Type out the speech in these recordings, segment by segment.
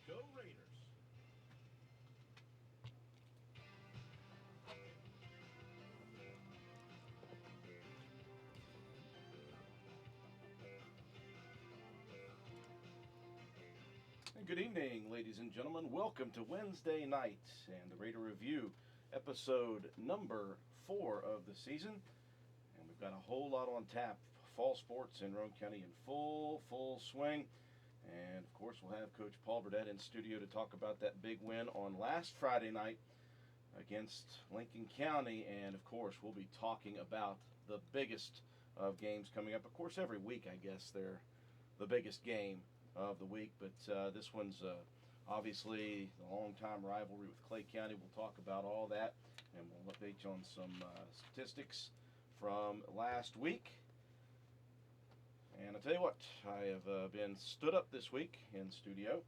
Go Raiders. Good evening, ladies and gentlemen. Welcome to Wednesday night and the Raider Review, episode number 4 of the season. And we've got a whole lot on tap. Fall sports in Roane County in full swing. And of course, we'll have Coach Paul Burdett in studio to talk about that big win on last Friday night against Lincoln County. And of course, we'll be talking about the biggest of games coming up. Of course, every week, I guess, they're the biggest game of the week, but this one's obviously the long-time rivalry with Clay County. We'll talk about all that, and we'll update you on some statistics from last week. And I tell you what, I have been stood up this week in studio.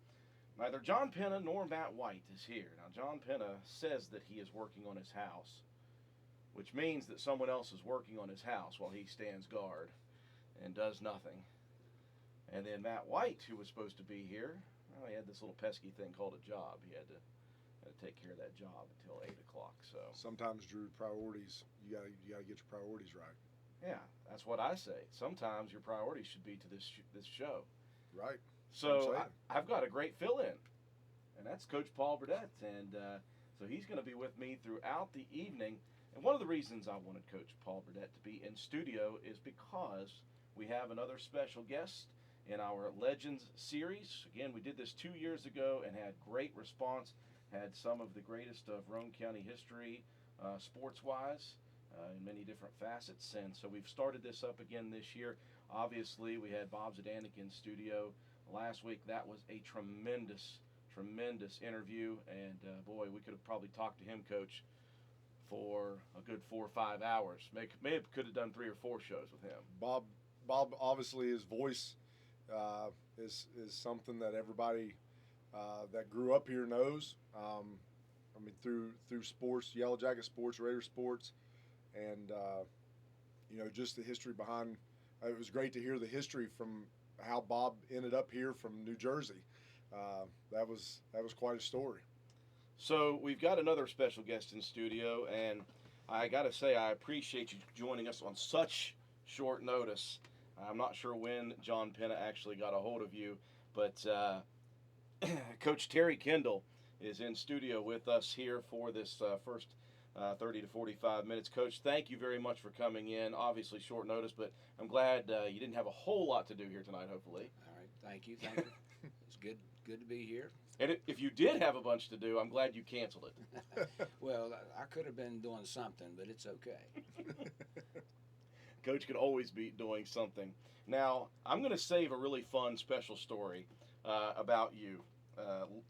Neither John Penna nor Matt White is here. Now, John Penna says that he is working on his house, which means that someone else is working on his house while he stands guard and does nothing. And then Matt White, who was supposed to be here, well, he had this little pesky thing called a job. He had to take care of that job until 8 o'clock. So sometimes, Drew, priorities, you gotta get your priorities right. Yeah, that's what I say. Sometimes your priorities should be to this show. Right. So I've got a great fill-in, and that's Coach Paul Burdett. And so he's going to be with me throughout the evening. And one of the reasons I wanted Coach Paul Burdett to be in studio is because we have another special guest in our Legends series. Again, we did this 2 years ago and had great response. Had some of the greatest of Roane County history, sports-wise, in many different facets. And so we've started this up again this year. Obviously, we had Bob Zdanek in studio last week. That was a tremendous interview. And boy, we could have probably talked to him, Coach, for a good 4 or 5 hours. Maybe could have done 3 or 4 shows with him. Bob, obviously, his voice is something that everybody that grew up here knows. I mean, through sports, Yellow Jacket sports, Raider sports, and just the history behind. It was great to hear the history from how Bob ended up here from New Jersey. That was quite a story. So we've got another special guest in studio, and I got to say I appreciate you joining us on such short notice. I'm not sure when John Penna actually got a hold of you, but Coach Terry Kendall is in studio with us here for this first 30 to 45 minutes. Coach, thank you very much for coming in. Obviously short notice, but I'm glad you didn't have a whole lot to do here tonight, hopefully. All right, thank you. It's good to be here. And if you did have a bunch to do, I'm glad you canceled it. Well, I could have been doing something, but it's okay. Coach could always be doing something. Now, I'm going to save a really fun special story about you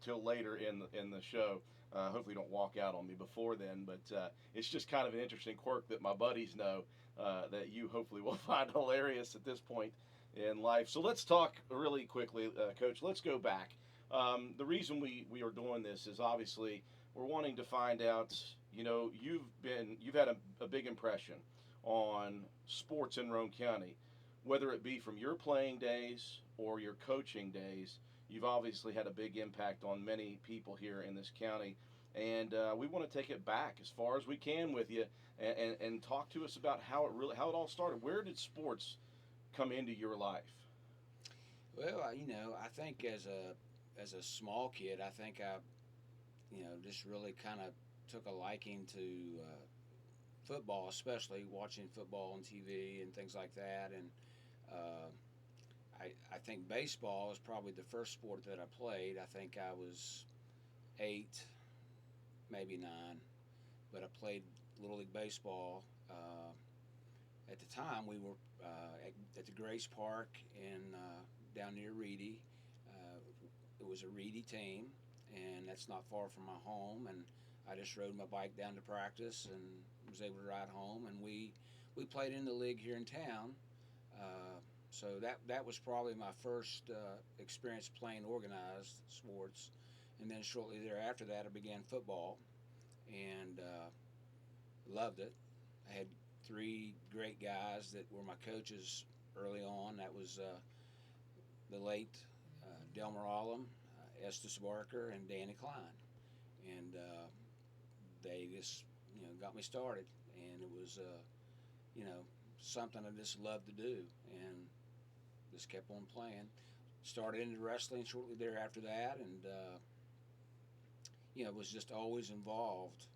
till later in the show. Hopefully you don't walk out on me before then, but it's just kind of an interesting quirk that my buddies know that you hopefully will find hilarious at this point in life. So let's talk really quickly, Coach. Let's go back. The reason we are doing this is obviously we're wanting to find out, you've had a big impression on sports in Roane County, whether it be from your playing days or your coaching days. You've obviously had a big impact on many people here in this county, and we want to take it back as far as we can with you and talk to us about how it all started. Where did sports come into your life? Well, I think as a small kid, I think I just really kind of took a liking to football, especially watching football on TV and things like that. And I think baseball was probably the first sport that I played. I think I was 8, maybe 9, but I played Little League Baseball. At the time, we were at the Grace Park in down near Reedy. It was a Reedy team, and that's not far from my home. And I just rode my bike down to practice and was able to ride home. And we played in the league here in town. So that was probably my first experience playing organized sports. And then shortly thereafter that, I began football and loved it. I had 3 great guys that were my coaches early on. That was the late Delmer Allum, Estes Barker and Danny Klein, and they just got me started, and it was something I just loved to do, and just kept on playing. Started into wrestling shortly thereafter that, and was just always involved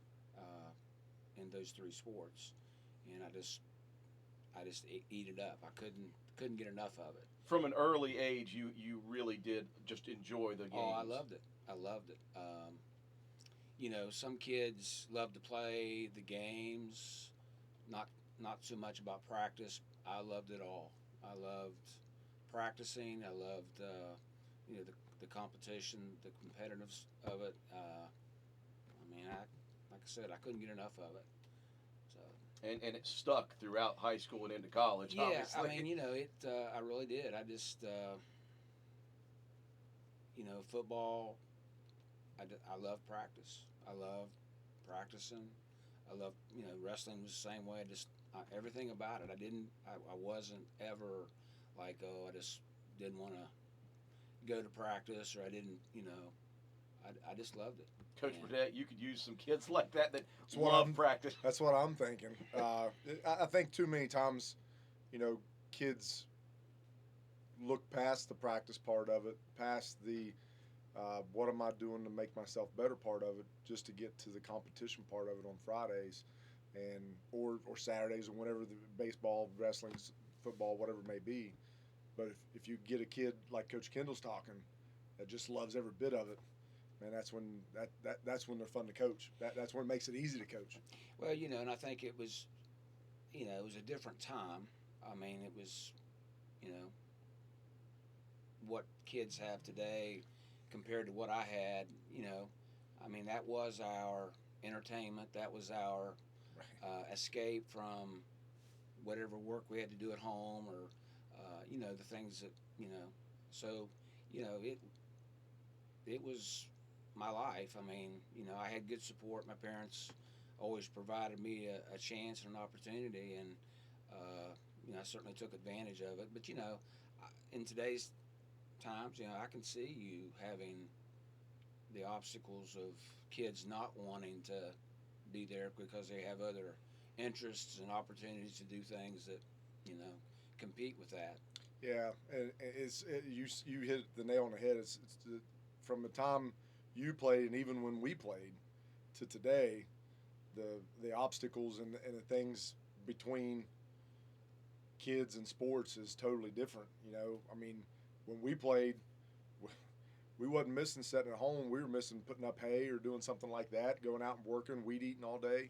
in those three sports, and I just eat it up. I couldn't get enough of it. From an early age, you really did just enjoy the games. Oh, I loved it. Some kids love to play the games, not so much about practice. I loved it all. I loved practicing. I loved the competition, the competitiveness of it. Like I said, I couldn't get enough of it. So. And it stuck throughout high school and into college. Yeah, obviously. it. I really did. I just, football. I love practice. I love practicing. I love, wrestling was the same way. Everything about it. I wasn't ever like, I just didn't want to go to practice, or I didn't, I just loved it. Coach Burdett, you could use some kids like that love practice. That's what I'm thinking. I think too many times, kids look past the practice part of it, past the what am I doing to make myself better part of it, just to get to the competition part of it on Fridays, and or Saturdays, or whenever the baseball, wrestling, football, whatever it may be. But if you get a kid like Coach Kendall's talking, that just loves every bit of it, man, that's when they're fun to coach. That's when it makes it easy to coach. Well, and I think it was, it was a different time. I mean, it was, what kids have today compared to what I had. That was our entertainment. That was our escape from whatever work we had to do at home, or the things that So, it was my life. I had good support. My parents always provided me a chance and an opportunity, and I certainly took advantage of it. But in today's times, I can see you having the obstacles of kids not wanting to be there because they have other interests and opportunities to do things that compete with that. Yeah, and you hit the nail on the head. It's from the time you played, and even when we played, to today, the obstacles and the things between kids and sports is totally different. When we played, we wasn't missing sitting at home. We were missing putting up hay or doing something like that, going out and working, weed eating all day.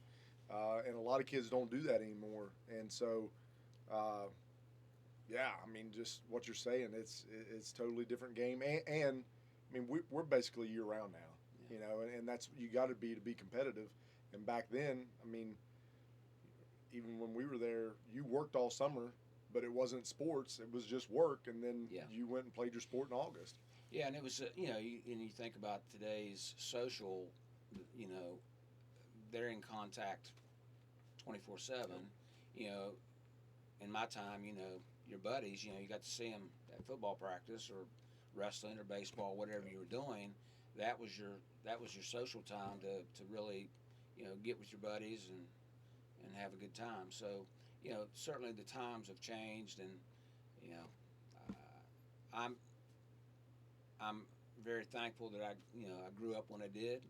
And a lot of kids don't do that anymore. And so, just what you're saying, it's totally different game. And we're basically year round now, and that's, you got to be competitive. And back then, even when we were there, you worked all summer, but it wasn't sports. It was just work, and then you went and played your sport in August. Yeah, and it was, and you think about today's social, they're in contact 24/7. In my time, your buddies, you got to see them at football practice or wrestling or baseball, whatever you were doing. That was your social time to really, get with your buddies and have a good time. So, certainly the times have changed, and I'm very thankful that I grew up when I did.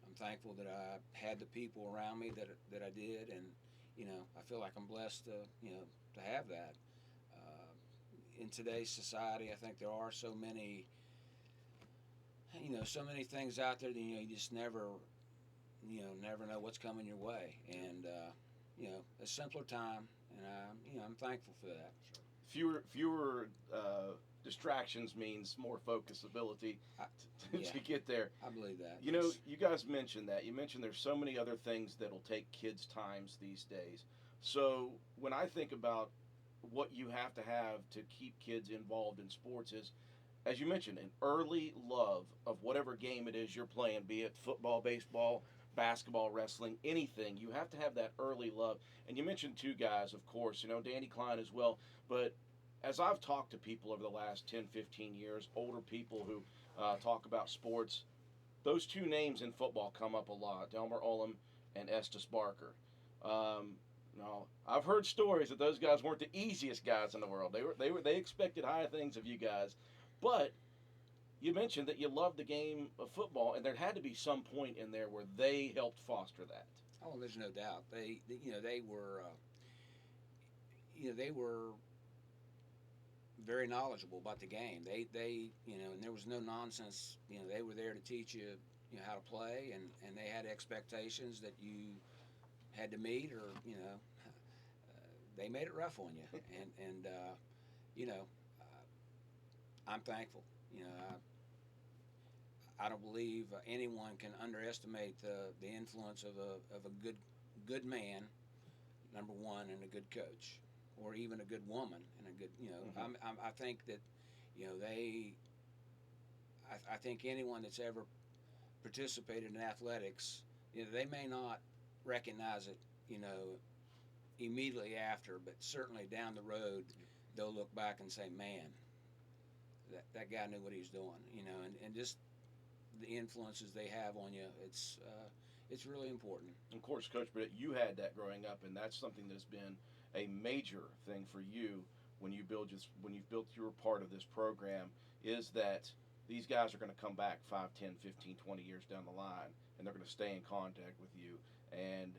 I'm thankful that I had the people around me that I did, and I feel like I'm blessed to have that. In today's society, I think there are so many things out there that you just never know what's coming your way, and a simpler time, and I'm thankful for that. Fewer distractions means more focus ability to get there. I believe that. You guys mentioned that. You mentioned there's so many other things that'll take kids' times these days. So when I think about what you have to keep kids involved in sports is, as you mentioned, an early love of whatever game it is you're playing, be it football, baseball, basketball, wrestling, anything. You have to have that early love. And you mentioned two guys, of course, Danny Klein as well. But as I've talked to people over the last 10, 15 years, older people who talk about sports, those two names in football come up a lot: Delmer Ullem and Estes Barker. Now, I've heard stories that those guys weren't the easiest guys in the world. They expected higher things of you guys, but you mentioned that you loved the game of football, and there had to be some point in there where they helped foster that. Oh, there's no doubt. They were, they were very knowledgeable about the game. And there was no nonsense. They were there to teach you, how to play, and they had expectations that you had to meet, or they made it rough on you. And I'm thankful. I don't believe anyone can underestimate the influence of a good man, number one, and a good coach, or even a good woman and a good. I think that I think anyone that's ever participated in athletics, they may not recognize it, immediately after, but certainly down the road, they'll look back and say, man, that guy knew what he was doing, and just the influences they have on you, it's really important. Of course, Coach Burnett, you had that growing up, and that's something that's been a major thing for you when you've built your part of this program, is that these guys are going to come back 5, 10, 15, 20 years down the line, and they're going to stay in contact with you. And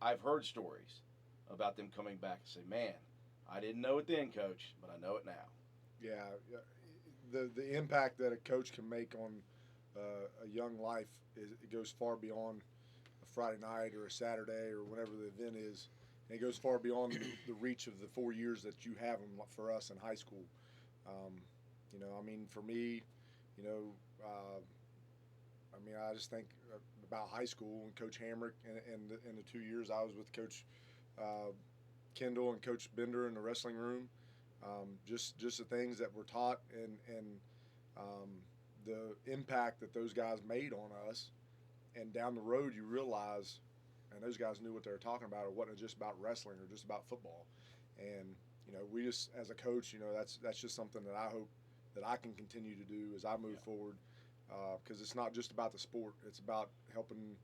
I've heard stories about them coming back and say, man, I didn't know it then, Coach, but I know it now. Yeah. The impact that a coach can make on a young life it goes far beyond a Friday night or a Saturday or whatever the event is. And it goes far beyond the reach of the 4 years that you have them for us in high school. For me, I just think about high school and Coach Hamrick and the 2 years I was with Coach Kendall and Coach Bender in the wrestling room. Just the things that were taught and the impact that those guys made on us. And down the road, you realize, and those guys knew what they were talking about. It wasn't just about wrestling or just about football. And we just, as a coach, that's just something that I hope that I can continue to do as I move forward. Because it's not just about the sport; it's about helping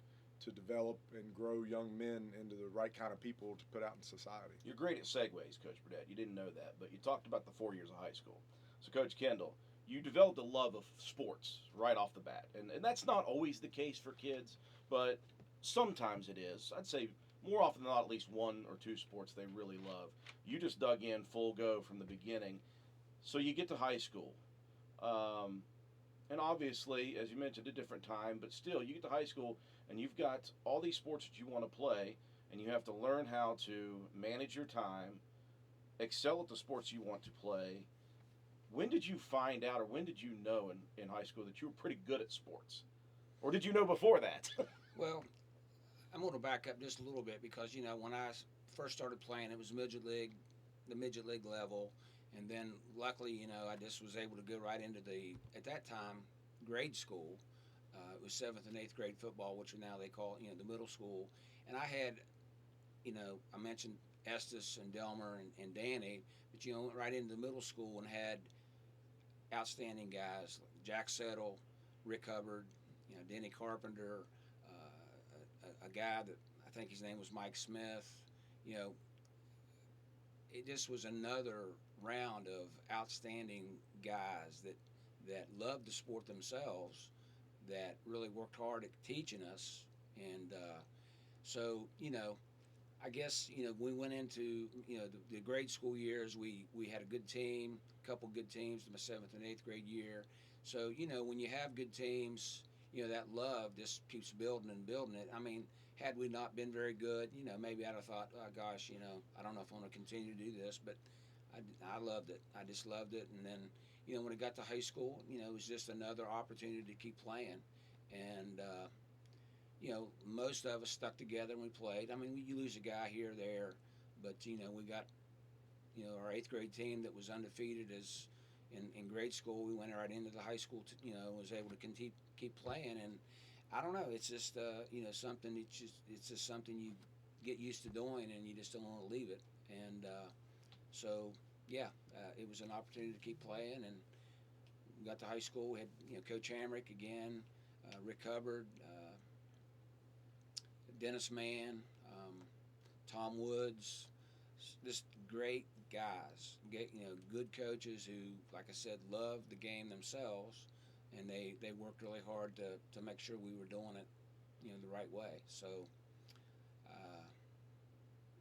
to develop and grow young men into the right kind of people to put out in society. You're great at segues, Coach Burnett. You didn't know that, but you talked about the 4 years of high school. So, Coach Kendall, you developed a love of sports right off the bat. And that's not always the case for kids, but sometimes it is. I'd say more often than not, at least one or two sports they really love. You just dug in full go from the beginning. So you get to high school. And obviously, as you mentioned, a different time, but still, you get to high school and you've got all these sports that you want to play, and you have to learn how to manage your time, excel at the sports you want to play. When did you find out, or when did you know in high school that you were pretty good at sports? Or did you know before that? Well, I'm going to back up just a little bit because, when I first started playing, it was the midget league level. And then luckily, I just was able to go right into at that time, grade school. It was 7th and 8th grade football, which now they call, the middle school. And I had, I mentioned Estes and Delmer and Danny, but, went right into the middle school and had outstanding guys, Jack Settle, Rick Hubbard, Denny Carpenter, a guy that I think his name was Mike Smith. It just was another round of outstanding guys that loved the sport themselves, that really worked hard at teaching us. And so, I guess, we went into, the grade school years, we had a good team, a couple good teams in my 7th and 8th grade year. So, when you have good teams, that love just keeps building and building it. I mean, had we not been very good, maybe I'd have thought, oh, gosh, I don't know if I want to continue to do this, but I loved it. I just loved it. And then, when it got to high school, it was just another opportunity to keep playing. And, most of us stuck together and we played. I mean, you lose a guy here or there, but, we got, our 8th grade team that was undefeated as in grade school. We went right into the high school, was able to keep playing. And I don't know, it's just, something, it's just something you get used to doing and you just don't want to leave it. And, so, yeah, it was an opportunity to keep playing, and we got to high school. We had Coach Hamrick again, Rick Hubbard, Dennis Mann, Tom Woods, just great guys, good coaches who, like I said, loved the game themselves, and they worked really hard to make sure we were doing it, the right way. So,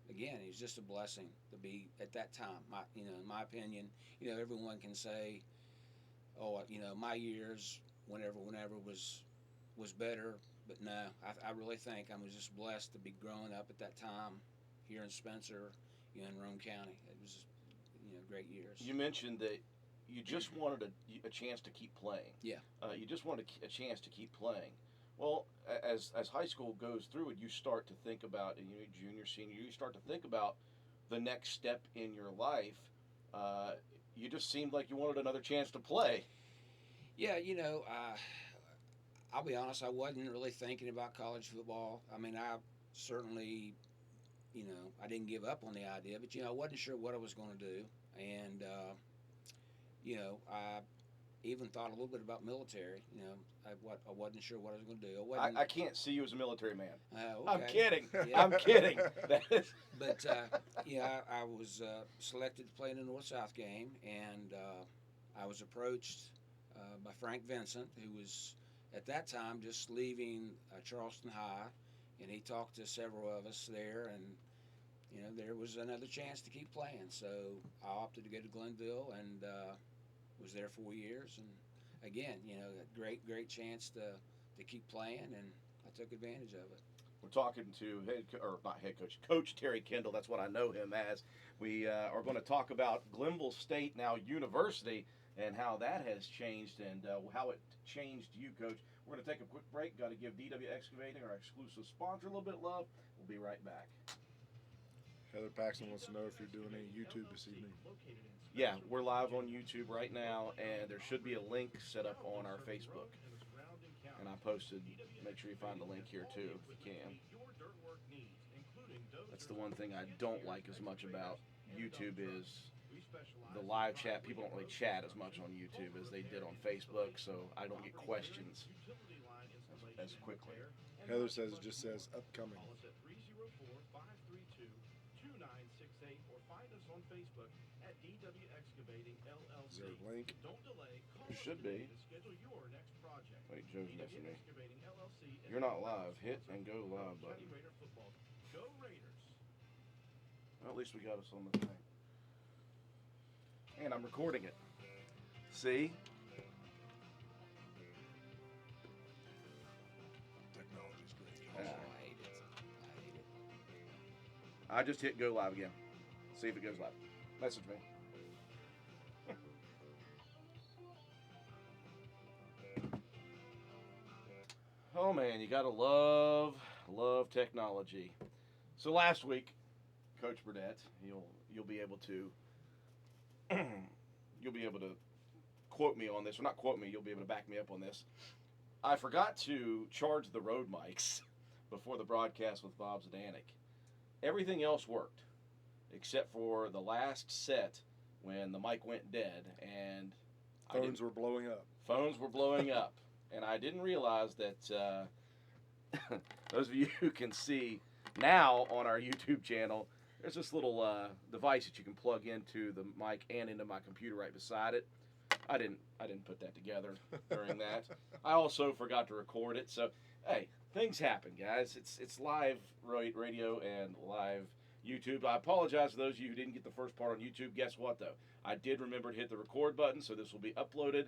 again, it's just a blessing to be at that time. In my opinion, everyone can say, oh, my years, whenever was better, but no, I really think I was just blessed to be growing up at that time here in Spencer, in Roane County. It was, great years. You mentioned that you just wanted a chance to keep playing. Yeah. You just wanted a chance to keep playing. Well, as high school goes through it, you start to think about, junior, senior, you start to think about the next step in your life. You just seemed like you wanted another chance to play. Yeah, I'll be honest, I wasn't really thinking about college football. I mean, I certainly, I didn't give up on the idea, but, I wasn't sure what I was going to do. And, I even thought a little bit about military. I wasn't sure what I was going to do. I can't see you as a military man. Okay. I'm kidding. Yeah. I'm kidding. But, I was selected to play in the North-South game, and I was approached by Frank Vincent, who was at that time just leaving Charleston High, and he talked to several of us there, and there was another chance to keep playing. So I opted to go to Glenville and was there 4 years, and again, a great chance to keep playing, and I took advantage of it. We're talking to Coach Terry Kendall. That's what I know him as. We are going to talk about Glenville State, now University, and how that has changed and how it changed you, Coach. We're going to take a quick break. Got to give DW Excavating, our exclusive sponsor, a little bit of love. We'll be right back. Heather Paxton wants to know if you're doing any YouTube this evening. Yeah, we're live on YouTube right now, and there should be a link set up on our Facebook. And I posted, make sure you find the link here too, if you can. That's the one thing I don't like as much about YouTube is the live chat. People don't really chat as much on YouTube as they did on Facebook, so I don't get questions as quickly. Heather says it just says upcoming. Is there a link? There should be. Wait, Joe's messing me. You're not live. Hit and go live button. Well, at least we got us on the thing. And I'm recording it. See? Technology's great. Oh, I hate it. I just hit go live again. See if it goes live. Message me. Oh man, you gotta love technology. So last week, Coach Burdett, you'll be able to quote me on this, or not quote me. You'll be able to back me up on this. I forgot to charge the Rode mics before the broadcast with Bob Zdanek. Everything else worked, except for the last set when the mic went dead and Phones were blowing up. Phones were blowing up. And I didn't realize that those of you who can see now on our YouTube channel, there's this little device that you can plug into the mic and into my computer right beside it. I didn't put that together during that. I also forgot to record it. So, hey, things happen, guys. It's live radio and live YouTube. I apologize to those of you who didn't get the first part on YouTube. Guess what, though? I did remember to hit the record button, so this will be uploaded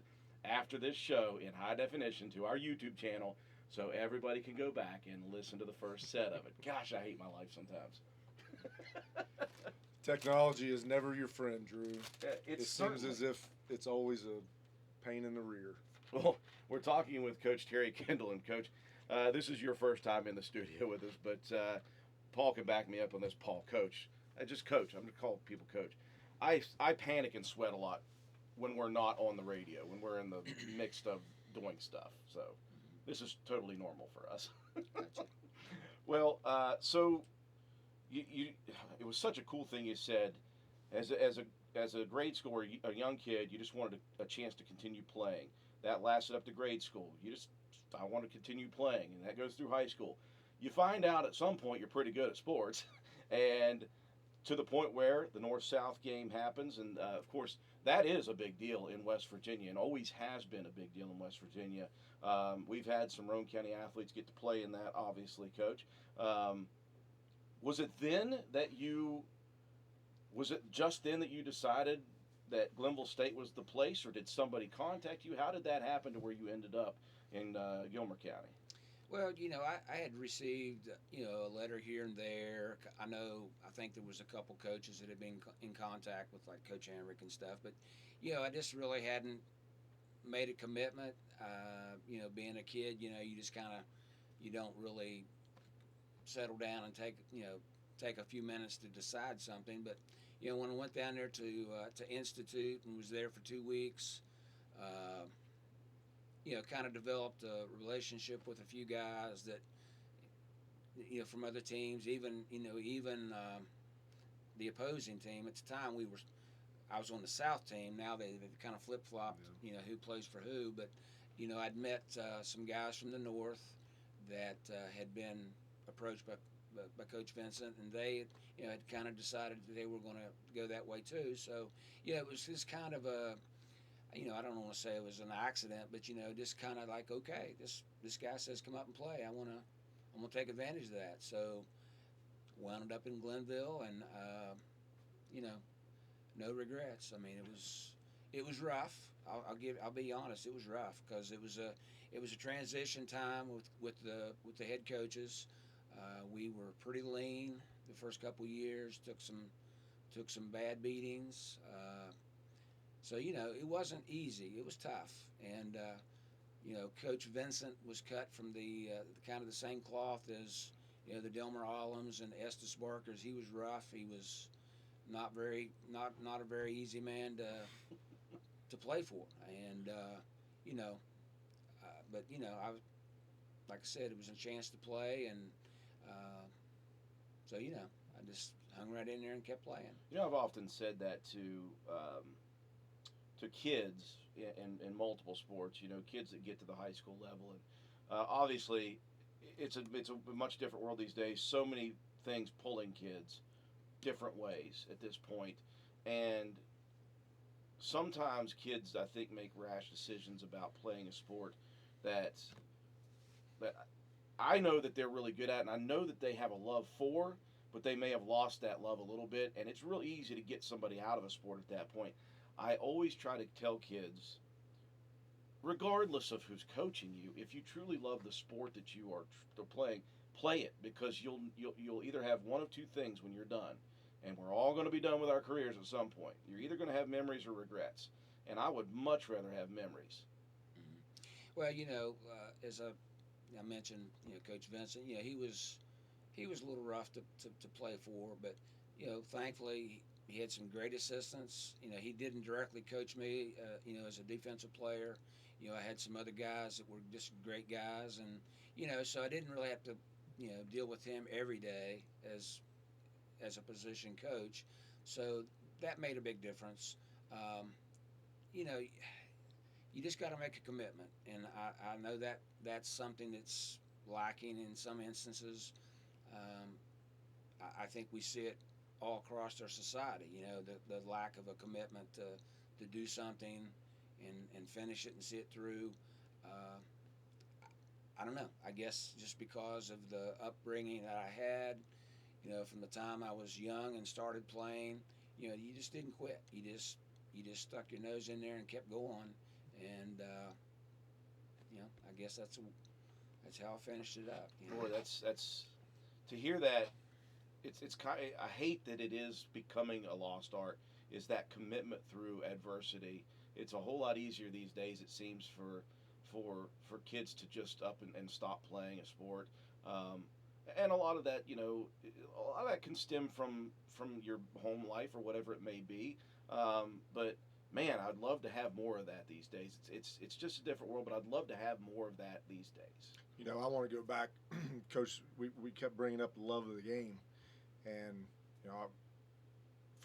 after this show in high definition to our YouTube channel, so everybody can go back and listen to the first set of it. Gosh, I hate my life sometimes. Technology is never your friend, Drew. It seems as if it's always a pain in the rear. Well, we're talking with Coach Terry Kendall, and Coach, this is your first time in the studio with us, but Paul can back me up on this. Paul, Coach, just Coach. I'm going to call people Coach. I panic and sweat a lot when we're not on the radio, when we're in the midst of doing stuff. So this is totally normal for us. Gotcha. Well, so you it was such a cool thing you said. As a as a grade schooler, a young kid, you just wanted a chance to continue playing. That lasted up to grade school. I want to continue playing, and that goes through high school. You find out at some point you're pretty good at sports, and to the point where the North-South game happens, and of course that is a big deal in West Virginia, and always has been a big deal in West Virginia. We've had some Roane County athletes get to play in that, obviously, Coach. Was it then that you? Was it just then that you decided that Glenville State was the place, or did somebody contact you? How did that happen to where you ended up in Gilmer County? Well, I had received, a letter here and there. I think there was a couple coaches that had been in contact with, like Coach Henrik and stuff. But, I just really hadn't made a commitment. Being a kid, you just kind of, you don't really settle down and take a few minutes to decide something. But, when I went down there to Institute and was there for 2 weeks, kind of developed a relationship with a few guys that, from other teams, even the opposing team. At the time, I was on the South team. Now they've kind of flip-flopped, who plays for who. But, I'd met some guys from the North that had been approached by Coach Vincent, and they, had kind of decided that they were going to go that way too. So, it was just kind of a, I don't want to say it was an accident, but just kind of like, okay, this guy says come up and play. I'm gonna take advantage of that. So, wound up in Glenville, and no regrets. I mean, it was rough. I'll be honest. It was rough because it was a transition time with the head coaches. We were pretty lean the first couple years. Took some bad beatings. So, it wasn't easy. It was tough. And, Coach Vincent was cut from the kind of the same cloth as, the Delmer Allums and Estes Barkers. He was rough. He was not a very easy man to play for. And, but, like I said, it was a chance to play. And so, I just hung right in there and kept playing. I've often said that to kids in multiple sports, kids that get to the high school level. And obviously, it's a much different world these days. So many things pulling kids different ways at this point. And sometimes kids, I think, make rash decisions about playing a sport that I know that they're really good at, and I know that they have a love for, but they may have lost that love a little bit, and it's real easy to get somebody out of a sport at that point. I always try to tell kids, regardless of who's coaching you, if you truly love the sport that you are playing, play it, because you'll either have one of two things when you're done, and we're all going to be done with our careers at some point. You're either going to have memories or regrets, and I would much rather have memories. Mm-hmm. Well, as I mentioned, Coach Vincent, he was a little rough to play for, but thankfully he had some great assistants. He didn't directly coach me, as a defensive player. I had some other guys that were just great guys, and so I didn't really have to deal with him every day as a position coach. So that made a big difference. You just got to make a commitment, and I know that that's something that's lacking in some instances. I think we see it all across our society, the lack of a commitment to do something and finish it and see it through. I don't know. I guess just because of the upbringing that I had, from the time I was young and started playing, you just didn't quit. You just stuck your nose in there and kept going. And, I guess that's how I finished it up. Boy, that's to hear that. It's kind. I hate that it is becoming a lost art. Is that commitment through adversity? It's a whole lot easier these days, it seems, for kids to just up and stop playing a sport. And a lot of that, a lot of that can stem from your home life or whatever it may be. But man, I'd love to have more of that these days. It's just a different world, but I'd love to have more of that these days. I want to go back, Coach. We kept bringing up the love of the game, and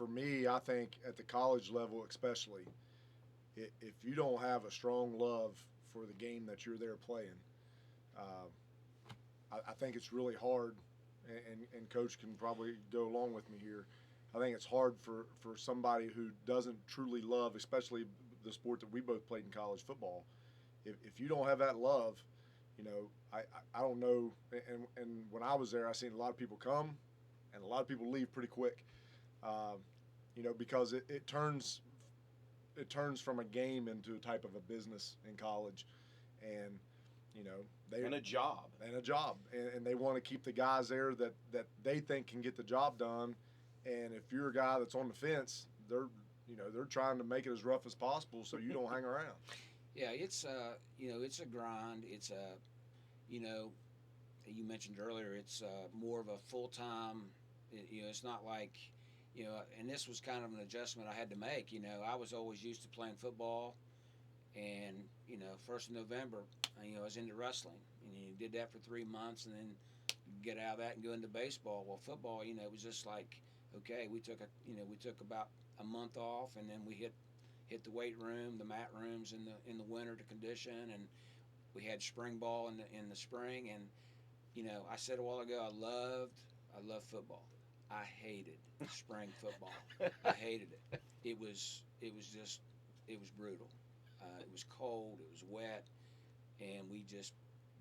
for me, I think at the college level especially, if you don't have a strong love for the game that you're there playing, I think it's really hard, and Coach can probably go along with me here. I think it's hard for somebody who doesn't truly love, especially the sport that we both played in college, football. If you don't have that love, I don't know. And when I was there, I seen a lot of people come, and a lot of people leave pretty quick. Because it turns from a game into a type of a business in college, and and a job and they want to keep the guys there that they think can get the job done. And if you're a guy that's on the fence, they're trying to make it as rough as possible so you don't hang around. Yeah, it's a grind. It's you mentioned earlier, it's more of a full-time. It's not like, and this was kind of an adjustment I had to make. I was always used to playing football, and 1st of November, I was into wrestling, and you did that for 3 months, and then get out of that and go into baseball. Well, football, it was just like, okay, we took about a month off, and then we hit the weight room, the mat rooms in the winter to condition, and we had spring ball in the spring. And I said a while ago, I loved football. I hated spring football. I hated it. It was brutal. It was cold. It was wet, and we just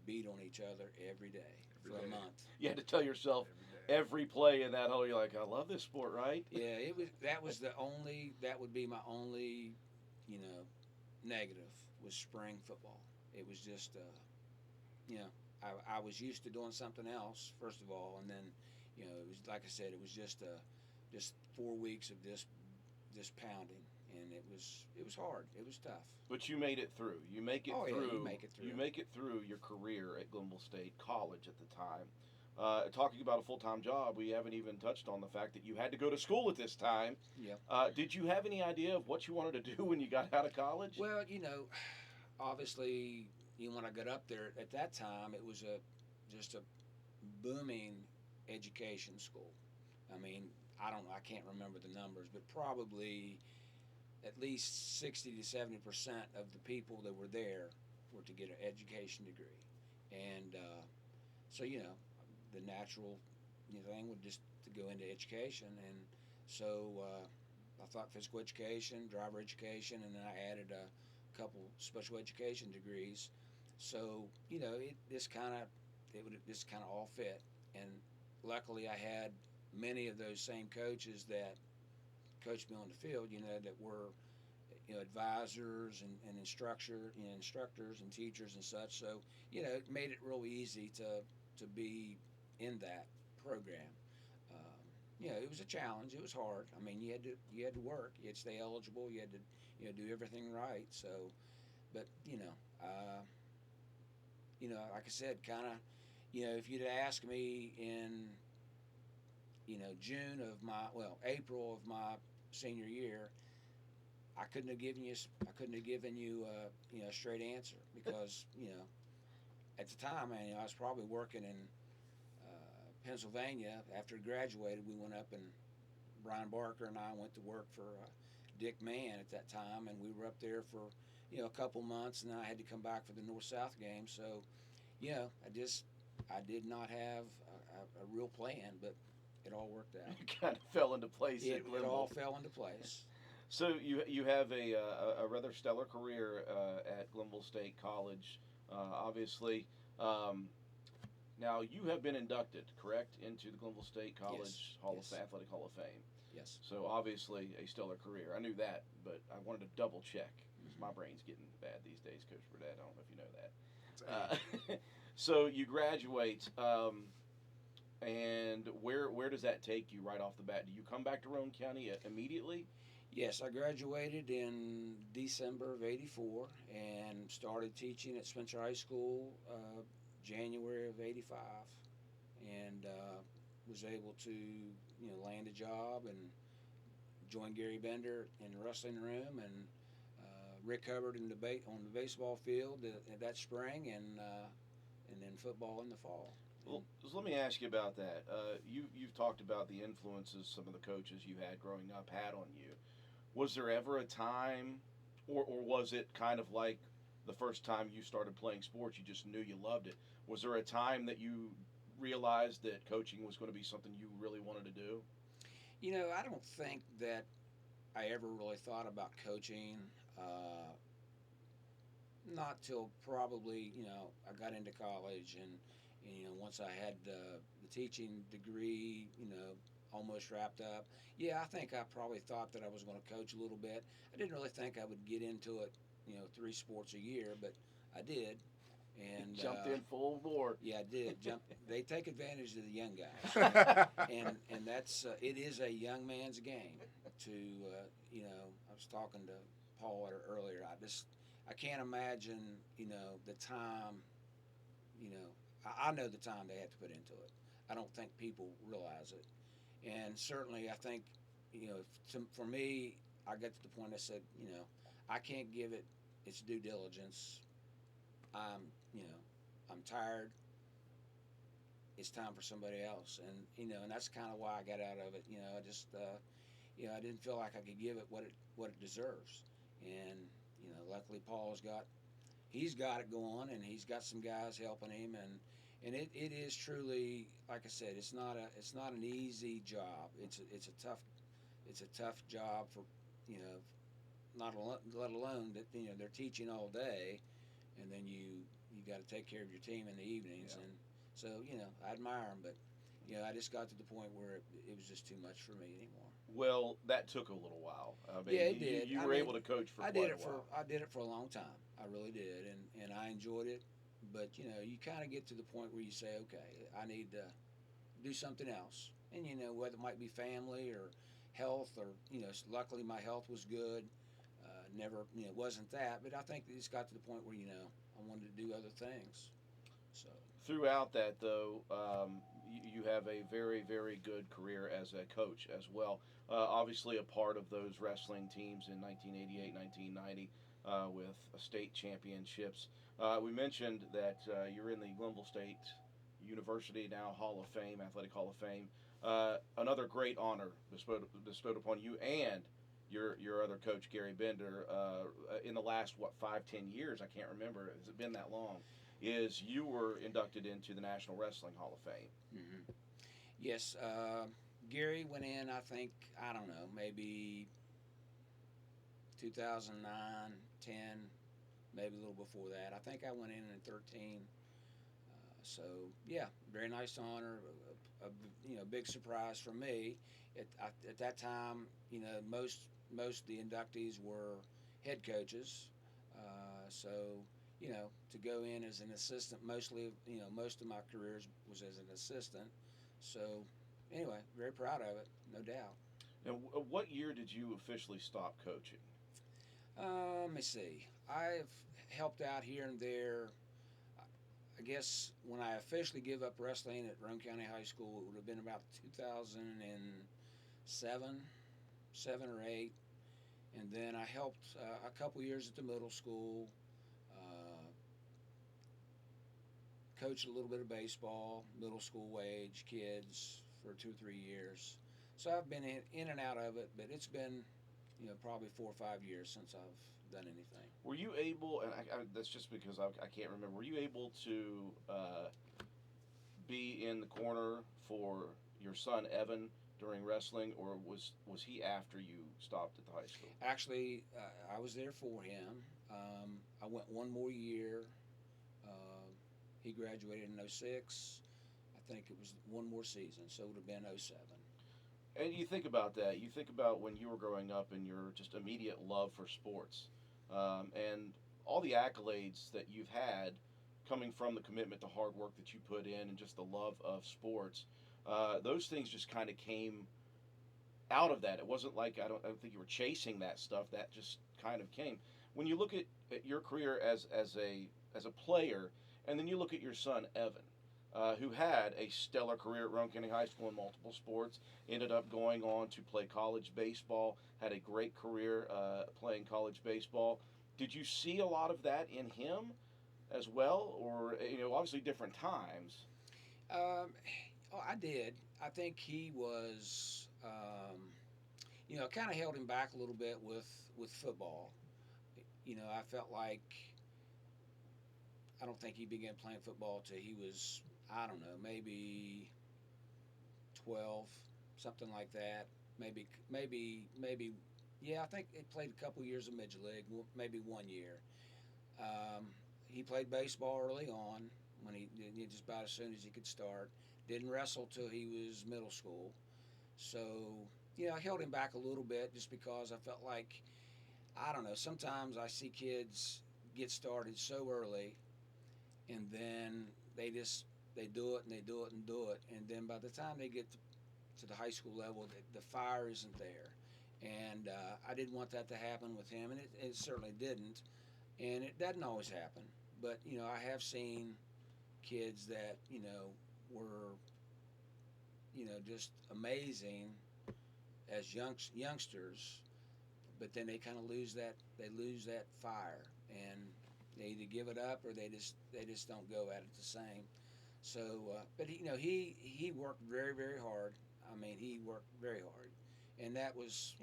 beat on each other every day for a month. You had to tell yourself every play in that huddle, you're like, I love this sport, right? Yeah, that would be my only, negative was spring football. It was just, I was used to doing something else, first of all, and then, it was, like I said, it was just 4 weeks of just pounding, and it was hard. It was tough. But you made it through. You make it through. Yeah, you make it through. You make it through your career at Glenville State College at the time. Talking about a full-time job, we haven't even touched on the fact that you had to go to school at this time. Yeah. Did you have any idea of what you wanted to do when you got out of college? Well, obviously, when I got up there at that time, it was just a booming education school. I mean, I don't know, I can't remember the numbers, but probably at least 60 to 70% of the people that were there were to get an education degree. And so, the natural thing would just to go into education. And so I thought physical education, driver education, and then I added a couple special education degrees. So, this kind of all fit. And luckily I had many of those same coaches that coached me on the field, that were advisors and instructors and teachers and such. So, it made it real easy to be in that program. It was a challenge. It was hard. I mean, you had to work. You had to stay eligible. You had to do everything right. So, but like I said, kind of, if you'd asked me in April of my senior year, I couldn't have given you a straight answer because at the time, I was probably working in Pennsylvania. After I graduated, we went up, and Brian Barker and I went to work for Dick Mann at that time, and we were up there for a couple months, and then I had to come back for the North-South game. So, I did not have a real plan, but it all worked out. It kind of fell into place. It all fell into place. So you have a rather stellar career at Glenville State College, obviously. Now you have been inducted, correct, into the Glenville State College Athletic Hall of Fame. Yes. So obviously a stellar career. I knew that, but I wanted to double check because my brain's getting bad these days, Coach Burdett. I don't know if you know that. So you graduate, and where does that take you right off the bat? Do you come back to Roane County immediately? Yes, I graduated in December of '84 and started teaching at Spencer High School January of '85, and was able to land a job and join Gary Bender in the wrestling room, and Rick Hubbard on the baseball field that spring, and then football in the fall. Well, so let me ask you about that. You've talked about the influences some of the coaches you had growing up had on you. Was there ever a time, or was it kind of like the first time you started playing sports, you just knew you loved it? Was there a time that you realized that coaching was going to be something you really wanted to do? I don't think that I ever really thought about coaching. Uh, Not till probably I got into college, and once I had the teaching degree, almost wrapped up. Yeah, I think I probably thought that I was going to coach a little bit. I didn't really think I would get into it, 3 sports a year, but I did. And Jumped in full bore. yeah, I did. They take advantage of the young guys, and that's it is a young man's game. To I was talking to Paul earlier. I can't imagine the time. I know the time they have to put into it. I don't think people realize it, and certainly I think for me, I got to the point I said I can't give it its due diligence. I'm you know I'm tired. It's time for somebody else, and that's kind of why I got out of it. I just I didn't feel like I could give it what it deserves, and luckily he's got it going, and he's got some guys helping him, and it is truly, like I said, it's not an easy job. It's a tough job for not let alone that they're teaching all day, and then you got to take care of your team in the evenings, Yeah. and so I admire him, but I just got to the point where it was just too much for me anymore. Well, that took a little while. I mean, Yeah, it did. you I were mean, able to coach for I quite did a it while. for a long time. I really did, and I enjoyed it. But you kind of get to the point where you say, okay, I need to do something else, and whether it might be family or health, or luckily my health was good. Never wasn't that, but I think it just got to the point where I wanted to do other things. So Throughout that, though, you have a very, very good career as a coach as well. Obviously, a part of those wrestling teams in 1988, 1990 with state championships. We mentioned that you're in the Glenville State University now Hall of Fame, Athletic Hall of Fame. Another great honor bestowed upon you and your other coach, Gary Bender, in the last, 5, 10 years, I can't remember, has it been that long, is you were inducted into the National Wrestling Hall of Fame. hmm yes, Gary went in. I think I don't know, maybe 2009, 10, maybe a little before that. I think I went in 13. So yeah, very nice honor, big surprise for me. At that time, most of the inductees were head coaches. So to go in as an assistant, mostly, most of my careers was as an assistant. So anyway, very proud of it, no doubt. And what year did you officially stop coaching? Let me see. I've helped out here and there. I guess when I officially give up wrestling at Roane County High School, it would have been about 2007, 7 or 8, and then I helped a couple years at the middle school. Uh, Coached a little bit of baseball, middle school wage kids for 2 or 3 years. So I've been in and out of it, but it's been probably 4 or 5 years since I've done anything. Were you able, and that's just because I can't remember, were you able to be in the corner for your son Evan during wrestling, or was he after you stopped at the high school? Actually, I was there for him. I went one more year. He graduated in '06. I think it was one more season, so it would have been '07. And you think about that. You think about when you were growing up and your just immediate love for sports, and all the accolades that you've had, coming from the commitment, the hard work that you put in, and just the love of sports. Those things just kind of came out of that. It wasn't like I don't think you were chasing that stuff. That just kind of came. When you look at your career as a player, and then you look at your son Evan, who had a stellar career at Roane County High School in multiple sports, ended up going on to play college baseball, had a great career playing college baseball. Did you see a lot of that in him as well, or obviously different times? Um, oh, I did. I think he was, kind of held him back a little bit with football. I felt like I don't think he began playing football till he was, I don't know, maybe 12, something like that. Maybe. Yeah, I think he played a couple years of midget league, maybe 1 year. Um, he played baseball early on when just about as soon as he could start. Didn't wrestle till he was middle school. So, I held him back a little bit just because I felt like, I don't know, sometimes I see kids get started so early and then they do it and they do it and do it. And then by the time they get to the high school level, the fire isn't there. And I didn't want that to happen with him, and it certainly didn't. And it doesn't always happen. But, I have seen kids that, were, just amazing as youngsters, but then they kind of lose that fire, and they either give it up or they just don't go at it the same. So, but he worked very very hard. I mean, he worked very hard, and that was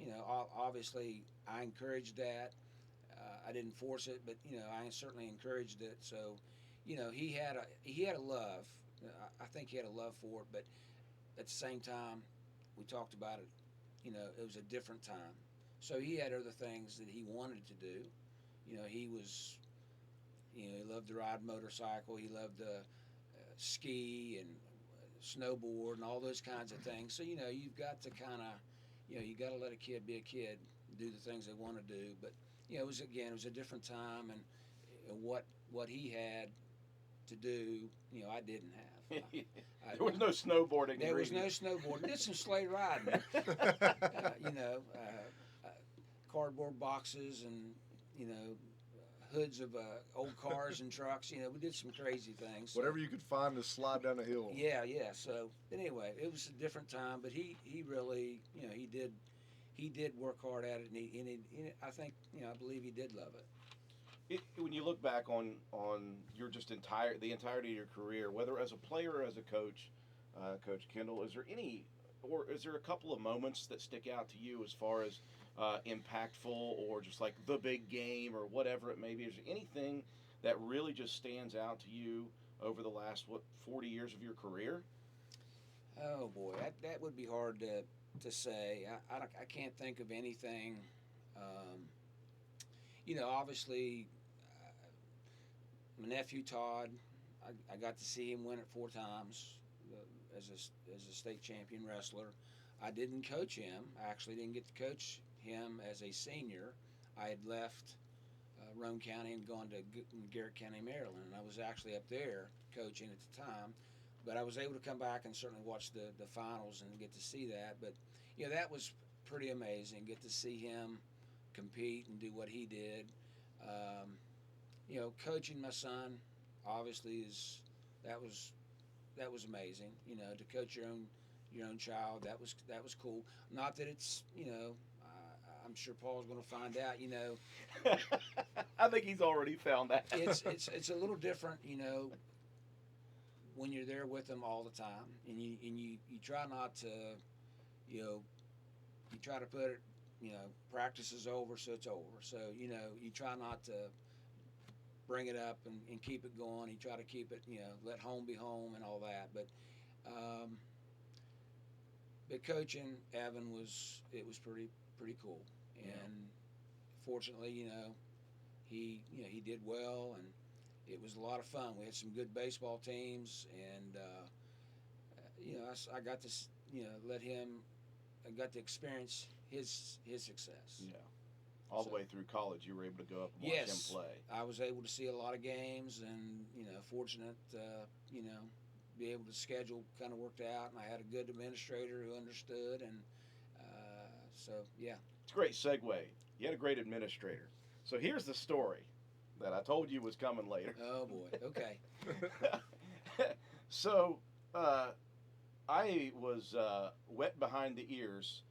obviously I encouraged that. I didn't force it, but I certainly encouraged it. So, he had a love. I think he had a love for it, but at the same time, we talked about it. It was a different time. So he had other things that he wanted to do. He was, he loved to ride motorcycle. He loved to ski and snowboard and all those kinds of things. So you've got to kind of, you got to let a kid be a kid, do the things they want to do. But it was a different time, and what he had to do, I didn't have. There was no snowboarding. There was no snowboarding. Did some sleigh riding. Cardboard boxes and hoods of old cars and trucks. We did some crazy things. So. Whatever you could find to slide down a hill. Yeah. So anyway, it was a different time, but he really he did work hard at it, and I think I believe he did love it. When you look back on your the entirety of your career, whether as a player or as a coach, Coach Kendall, is there a couple of moments that stick out to you as far as impactful or just like the big game or whatever it may be? Is there anything that really just stands out to you over the last 40 years of your career? Oh boy, that would be hard to say. I can't think of anything. Obviously, my nephew Todd, I got to see him win it 4 times as a state champion wrestler. I didn't coach him. I actually didn't get to coach him as a senior. I had left Roane County and gone to Garrett County, Maryland, and I was actually up there coaching at the time. But I was able to come back and certainly watch the finals and get to see that. But that was pretty amazing. Get to see him compete and do what he did. Coaching my son obviously that was amazing. To coach your own child, that was cool. Not that it's I'm sure Paul's going to find out. I think he's already found that. it's a little different, when you're there with them all the time, and you try not to, you try to put it, practice is over, so it's over. So you try not to bring it up and keep it going. You try to keep it, let home be home and all that. But coaching Evan was pretty cool, and fortunately, he did well, and it was a lot of fun. We had some good baseball teams, and I got to let him. I got to experience his success. Yeah. All the way through college, you were able to go up and watch him play. I was able to see a lot of games, and fortunate, be able to schedule kind of worked out, and I had a good administrator who understood, and so yeah. It's a great segue. You had a great administrator. So here's the story that I told you was coming later. Oh boy. Okay. So I was wet behind the ears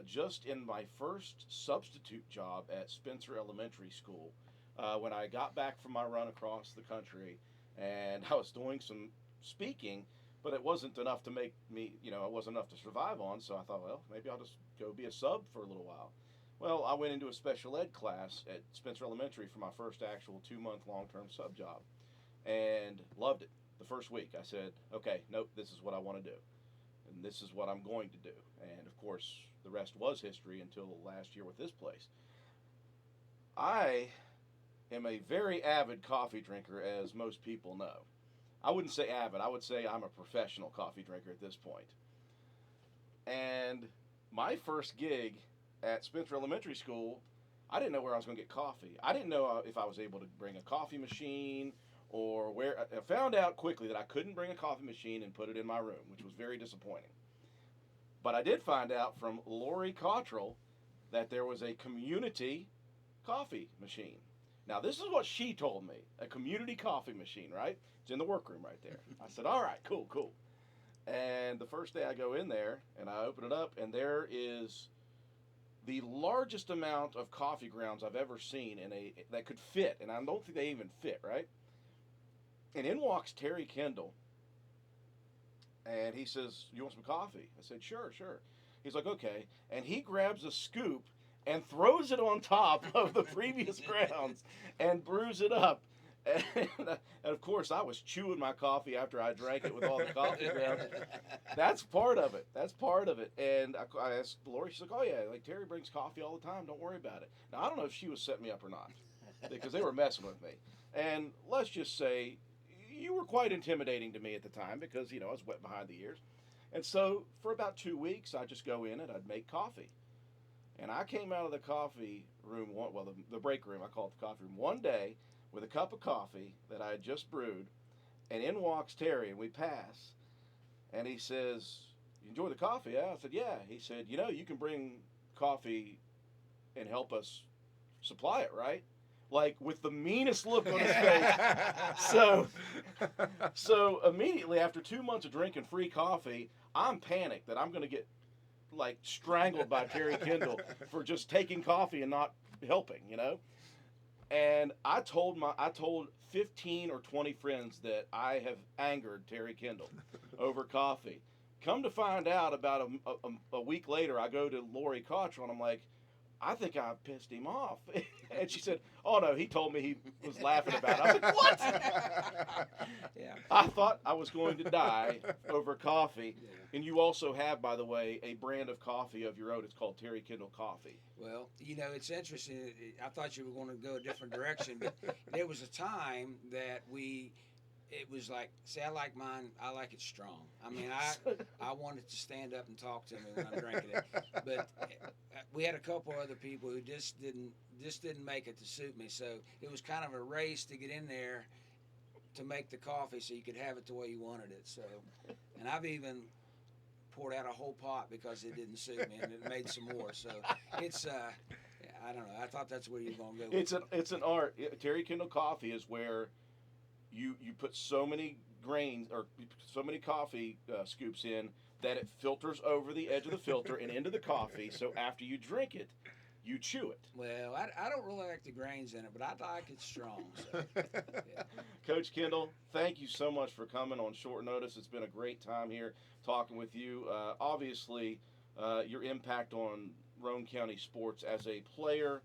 just in my first substitute job at Spencer Elementary School when I got back from my run across the country, and I was doing some speaking but it wasn't enough to make me, it wasn't enough to survive on. So I thought, well, maybe I'll just go be a sub for a little while. Well, I went into a special ed class at Spencer Elementary for my first actual 2-month long-term sub job, and loved it. The first week, I said, okay, nope, this is what I want to do, and this is what I'm going to do. And of course, the rest was history until last year with this place. I am a very avid coffee drinker, as most people know. I wouldn't say avid, I would say I'm a professional coffee drinker at this point. And my first gig at Spencer Elementary School, I didn't know where I was going to get coffee. I didn't know if I was able to bring a coffee machine or where. I found out quickly that I couldn't bring a coffee machine and put it in my room, which was very disappointing. But I did find out from Lori Cottrell that there was a community coffee machine. Now, this is what she told me, a community coffee machine, right? It's in the workroom right there. I said, all right, cool. And the first day I go in there and I open it up, and there is the largest amount of coffee grounds I've ever seen that could fit, and I don't think they even fit, right? And in walks Terry Kendall, and he says, you want some coffee? I said, sure. He's like, okay. And he grabs a scoop and throws it on top of the previous grounds and brews it up. And of course, I was chewing my coffee after I drank it with all the coffee grounds. That's part of it. And I asked Lori, she's like, oh yeah, like Terry brings coffee all the time. Don't worry about it. Now, I don't know if she was setting me up or not, because they were messing with me. And let's just say you were quite intimidating to me at the time because, I was wet behind the ears. And so for about 2 weeks, I'd just go in and I'd make coffee. And I came out of the coffee room, the break room, I call it the coffee room, one day with a cup of coffee that I had just brewed, and in walks Terry, and we pass, and he says, you enjoy the coffee, yeah? I said, yeah. He said, you can bring coffee and help us supply it, right? Like, with the meanest look on his face. So immediately after 2 months of drinking free coffee, I'm panicked that I'm going to get like strangled by Terry Kendall for just taking coffee and not helping, And I told 15 or 20 friends that I have angered Terry Kendall over coffee. Come to find out, about a week later, I go to Lori Cottrell and I'm like, I think I pissed him off. And she said, oh no, he told me he was laughing about it. I was like, what? Yeah. I thought I was going to die over coffee. Yeah. And you also have, by the way, a brand of coffee of your own. It's called Terry Kendall Coffee. Well, it's interesting. I thought you were going to go a different direction, but there was a time that it was like, see, I like mine. I like it strong. I mean, I wanted to stand up and talk to me when I'm drinking it. But we had a couple other people who just didn't make it to suit me. So it was kind of a race to get in there to make the coffee so you could have it the way you wanted it. So, and I've even poured out a whole pot because it didn't suit me, and it made some more. So it's I don't know. I thought that's where you were going to go. It's an art. Terry Kendall Coffee is where you put so many grains or so many coffee scoops in that it filters over the edge of the filter and into the coffee. So after you drink it, you chew it. Well, I don't really like the grains in it, but I like it strong. So, yeah. Coach Kendall, thank you so much for coming on short notice. It's been a great time here talking with you. Obviously, your impact on Roane County sports as a player,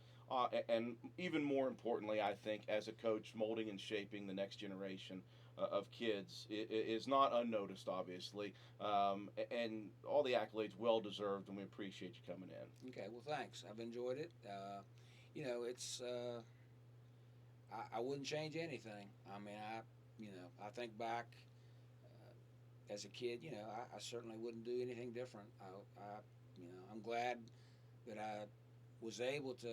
and even more importantly, I think, as a coach, molding and shaping the next generation of kids is not unnoticed, obviously, and all the accolades well-deserved, and we appreciate you coming in. Okay, well, thanks. I've enjoyed it. It's I wouldn't change anything. I mean, I think back as a kid, I certainly wouldn't do anything different. I'm glad that I was able to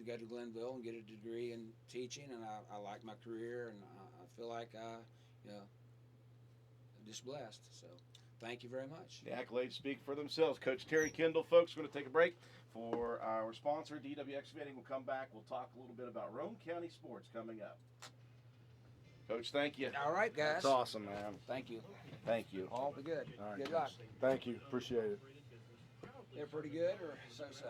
go to Glenville and get a degree in teaching, and I like my career, and I feel like just blessed. So thank you very much. The accolades speak for themselves. Coach Terry Kendall, folks, we're going to take a break for our sponsor, DW Excavating. We'll come back. We'll talk a little bit about Roane County sports coming up. Coach, thank you. All right, guys. That's awesome, man. Thank you. Thank you. All be good. All right, good luck. Thank you. Appreciate it. They're pretty good, or so-so?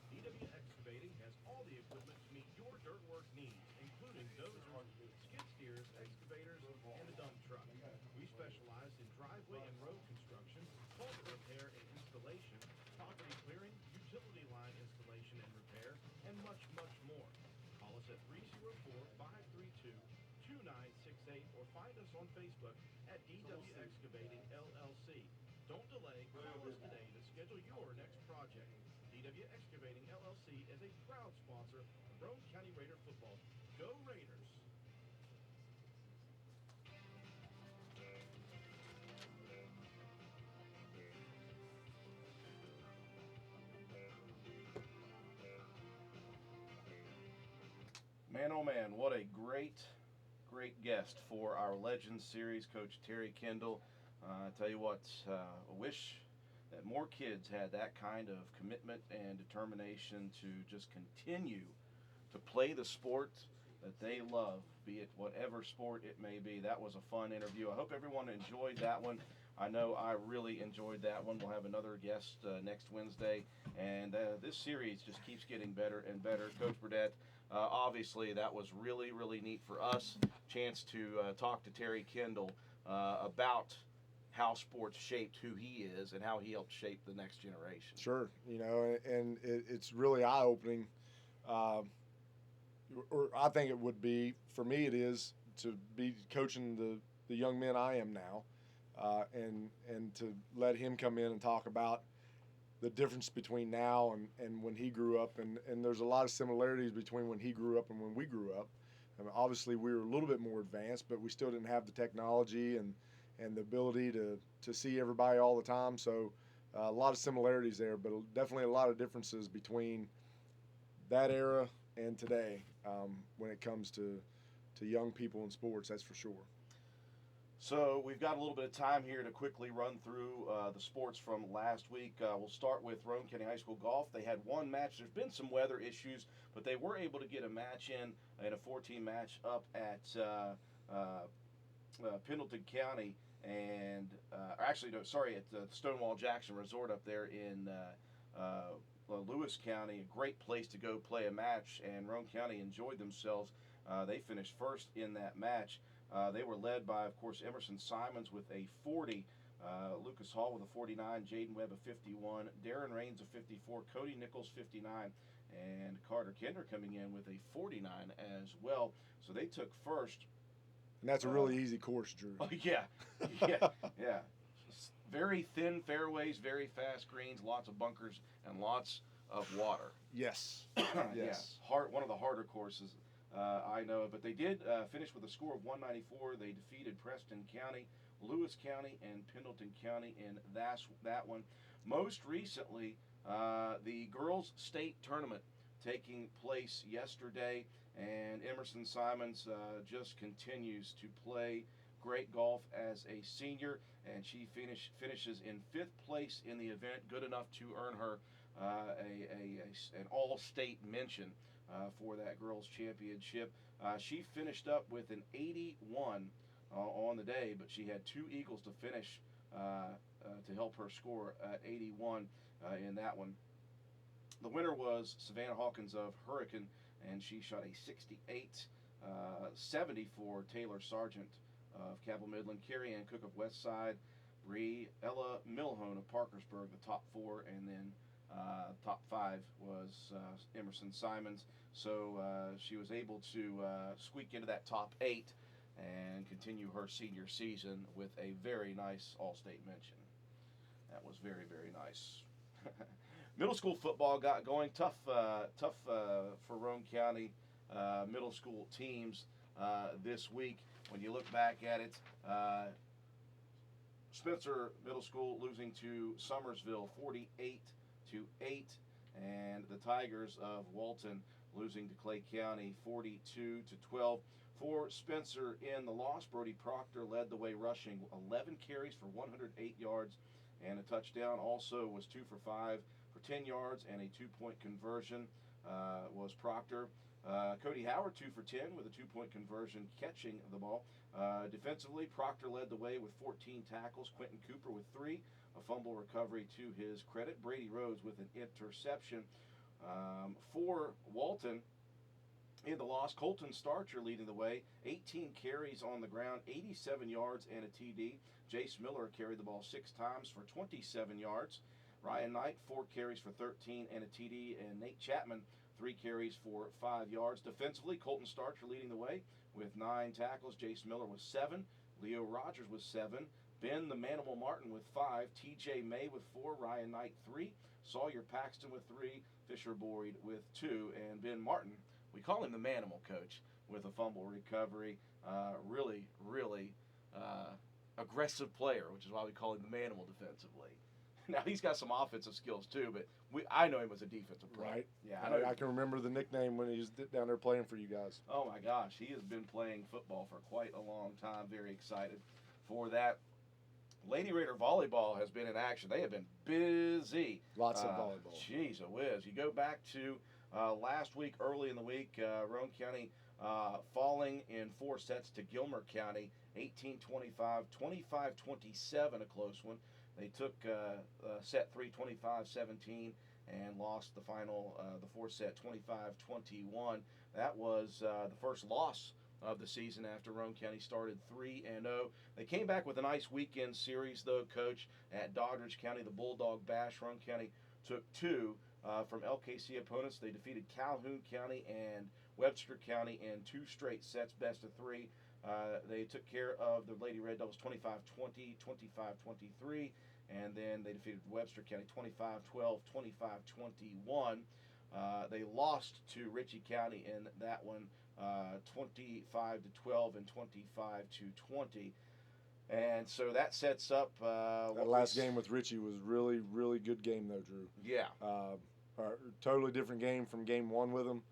DW Excavating has all the equipment to meet your dirt work needs, including those on skid steers, excavators, and the dump truck. We specialize in dry utility line installation and repair, and much, much more. Call us at 304-532-2968 or find us on Facebook at DW Excavating LLC. Don't delay. Call us today to schedule your next project. DW Excavating LLC is a proud sponsor of Roane County Raider football. Go Raiders! Man, oh man, what a great guest for our Legends series, Coach Terry Kendall. I tell you what, I wish that more kids had that kind of commitment and determination to just continue to play the sport that they love, be it whatever sport it may be. That was a fun interview. I hope everyone enjoyed that one. I know I really enjoyed that one. We'll have another guest next Wednesday, and this series just keeps getting better and better. Coach Burdett, obviously that was really, really neat for us. Chance to talk to Terry Kendall about how sports shaped who he is and how he helped shape the next generation. Sure, and it's really eye-opening. Or I think it would be, for me it is, to be coaching the young men I am now, and to let him come in and talk about the difference between now and when he grew up. And there's a lot of similarities between when he grew up and when we grew up. I mean, obviously we were a little bit more advanced, but we still didn't have the technology and the ability to see everybody all the time. So a lot of similarities there, but definitely a lot of differences between that era and today when it comes to young people in sports, that's for sure. So we've got a little bit of time here to quickly run through the sports from last week. We'll start with Roane County High School golf. They had one match. There's been some weather issues, but they were able to get a match in a 14 match up at Pendleton County, and at Stonewall Jackson Resort up there in Lewis County. A great place to go play a match, and Roane County enjoyed themselves. They finished first in that match. They were led by, of course, Emerson Simons with a 40, Lucas Hall with a 49, Jaden Webb a 51, Darren Raines a 54, Cody Nichols 59, and Carter Kinder coming in with a 49 as well. So they took first. And that's a really easy course, Drew. Oh, yeah. Very thin fairways, very fast greens, lots of bunkers, and lots of water. Yes. Yes. One of the harder courses I know of. But they did finish with a score of 194. They defeated Preston County, Lewis County, and Pendleton County in that one. Most recently, the girls' state tournament taking place yesterday, and Emerson Simons just continues to play great golf as a senior, and she finishes in 5th place in the event, good enough to earn her an all-state mention for that girls' championship. She finished up with an 81 on the day, but she had 2 eagles to finish to help her score at 81 in that one. The winner was Savannah Hawkins of Hurricane, and she shot a 68. 70 for Taylor Sargent of Cabell Midland, Carrie Ann Cook of Westside, Ella Milhone of Parkersburg, the top 4, and then top 5 was Emerson Simons. So she was able to squeak into that top 8 and continue her senior season with a very nice all-state mention. That was very, very nice. Middle school football got going tough for Roane County middle school teams this week. When you look back at it, Spencer Middle School losing to Summersville 48-8, and the Tigers of Walton losing to Clay County 42-12. For Spencer in the loss, Brody Proctor led the way rushing 11 carries for 108 yards and a touchdown. Also was 2 for 5 for 10 yards and a 2-point conversion was Proctor. Cody Howard 2 for 10 with a 2-point conversion catching the ball. Defensively, Proctor led the way with 14 tackles. Quentin Cooper with 3, a fumble recovery to his credit. Brady Rhodes with an interception. For Walton, in the loss, Colton Starcher leading the way, 18 carries on the ground, 87 yards and a TD. Jace Miller carried the ball 6 times for 27 yards. Ryan Knight, 4 carries for 13 and a TD, and Nate Chapman, 3 carries for 5 yards. Defensively, Colton Starcher leading the way with 9 tackles. Jace Miller with 7. Leo Rogers with 7. Ben the Manimal Martin with 5. TJ May with 4. Ryan Knight 3. Sawyer Paxton with 3. Fisher Boyd with 2. And Ben Martin, we call him the Manimal coach, with a fumble recovery. Really, really aggressive player, which is why we call him the Manimal defensively. Now, he's got some offensive skills too, but I know him as a defensive player. Right. Yeah, I can remember the nickname when he was down there playing for you guys. Oh my gosh, he has been playing football for quite a long time. Very excited for that. Lady Raider volleyball has been in action. They have been busy. Lots of volleyball. Jeez, a whiz. You go back to last week, early in the week, Roane County falling in 4 sets to Gilmer County, 18-25, 25-27, a close one. They took set 3, 25-17, and lost the final, the 4th set, 25-21. That was the first loss of the season after Roane County started 3-0. They came back with a nice weekend series, though, Coach, at Doddridge County, the Bulldog Bash. Roane County took 2 from LKC opponents. They defeated Calhoun County and Webster County in 2 straight sets, best of 3. They took care of the Lady Red Devils 25-20, 25-23, and then they defeated Webster County 25-12, 25-21. They lost to Ritchie County in that one, 25-12 and 25-20. And so that sets up that last game with Ritchie was really, really good game, though, Drew. Yeah. Totally different game from game 1 with them.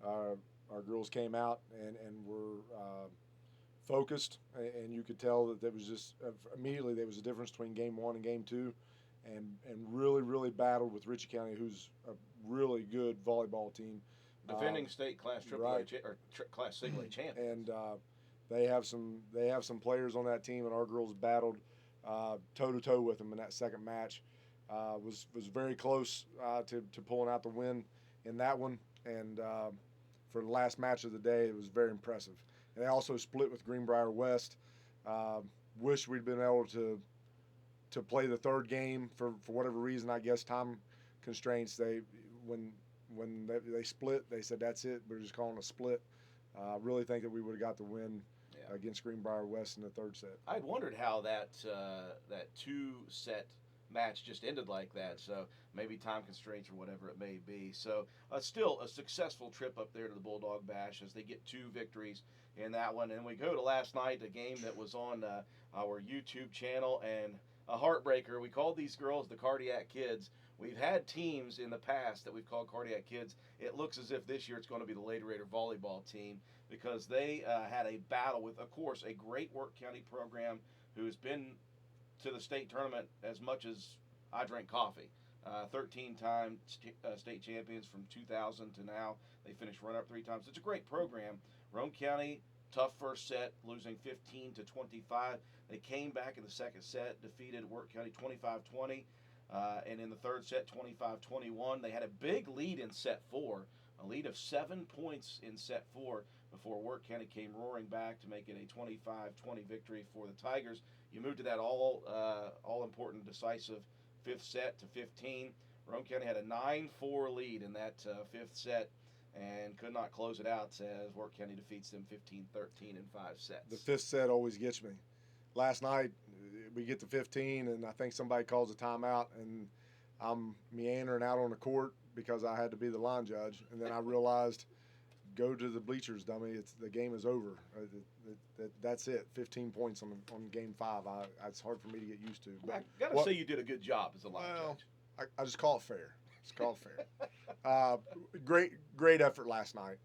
Our girls came out and were focused, and you could tell that there was just immediately there was a difference between game 1 and game 2, and really, really battled with Ritchie County, who's a really good volleyball team. Defending state class AAA right. Class Single A champions. And they have some players on that team, and our girls battled toe to toe with them in that second match. Was very close to pulling out the win in that one, and for the last match of the day, it was very impressive. And they also split with Greenbrier West. Wish we'd been able to play the third game for whatever reason. I guess time constraints. When they split, they said that's it. We're just calling a split. I really think that we would have got the win against Greenbrier West in the third set. I'd wondered how that 2-set match just ended like that. So maybe time constraints or whatever it may be. So still a successful trip up there to the Bulldog Bash as they get 2 victories in that one. And we go to last night, a game that was on our YouTube channel, and a heartbreaker. We called these girls the Cardiac Kids. We've had teams in the past that we've called Cardiac Kids. It looks as if this year it's going to be the Lady Raider volleyball team, because they had a battle with, of course, a great Work County program who's been to the state tournament as much as I drink coffee. 13-time state champions from 2000 to now. They finished runner-up 3 times. It's a great program. Roane County, tough first set, losing 15-25. They came back in the second set, defeated Work County 25-20. And in the third set, 25-21. They had a big lead in set 4, a lead of 7 points in set 4 before Work County came roaring back to make it a 25-20 victory for the Tigers. You move to that all-important decisive 5th set to 15. Roane County had a 9-4 lead in that 5th set and could not close it out as Work County defeats them 15-13 in 5 sets. The 5th set always gets me. Last night, we get to 15, and I think somebody calls a timeout, and I'm meandering out on the court because I had to be the line judge. And then I realized, go to the bleachers, dummy. The game is over. That's it. 15 points on game 5. It's hard for me to get used to. But I got to say you did a good job as a line judge. I just call it fair. Just call it fair. Great effort last night.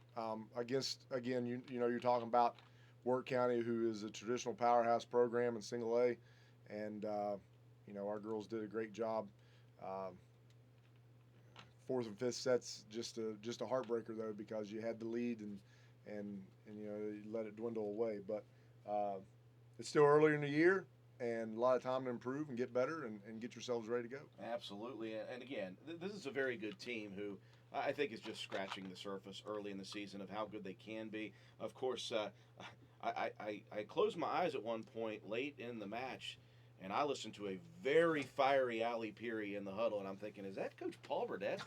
Against, again, you know, you're talking about Work County, who is a traditional powerhouse program in Single A, and you know, our girls did a great job. 4th and 5th sets just a heartbreaker though, because you had the lead and you know, you let it dwindle away. But it's still early in the year, and a lot of time to improve and get better and get yourselves ready to go. Absolutely, and again, this is a very good team who I think is just scratching the surface early in the season of how good they can be. Of course, I closed my eyes at one point late in the match, And I listened to a very fiery Allie Peary in the huddle, and I'm thinking, is that Coach Paul Burdett?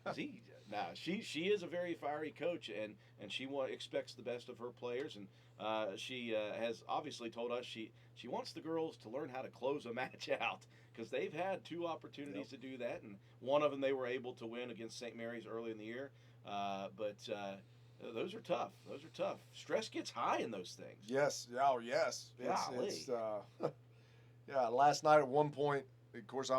Is he? Nah, she is a very fiery coach, and she expects the best of her players, and she has obviously told us she wants the girls to learn how to close a match out because they've had 2 opportunities to do that, and one of them they were able to win against St. Mary's early in the year, but. Those are tough. Those are tough. Stress gets high in those things. Yes. Oh, yes. Golly. It's yeah. Last night at one point, of course,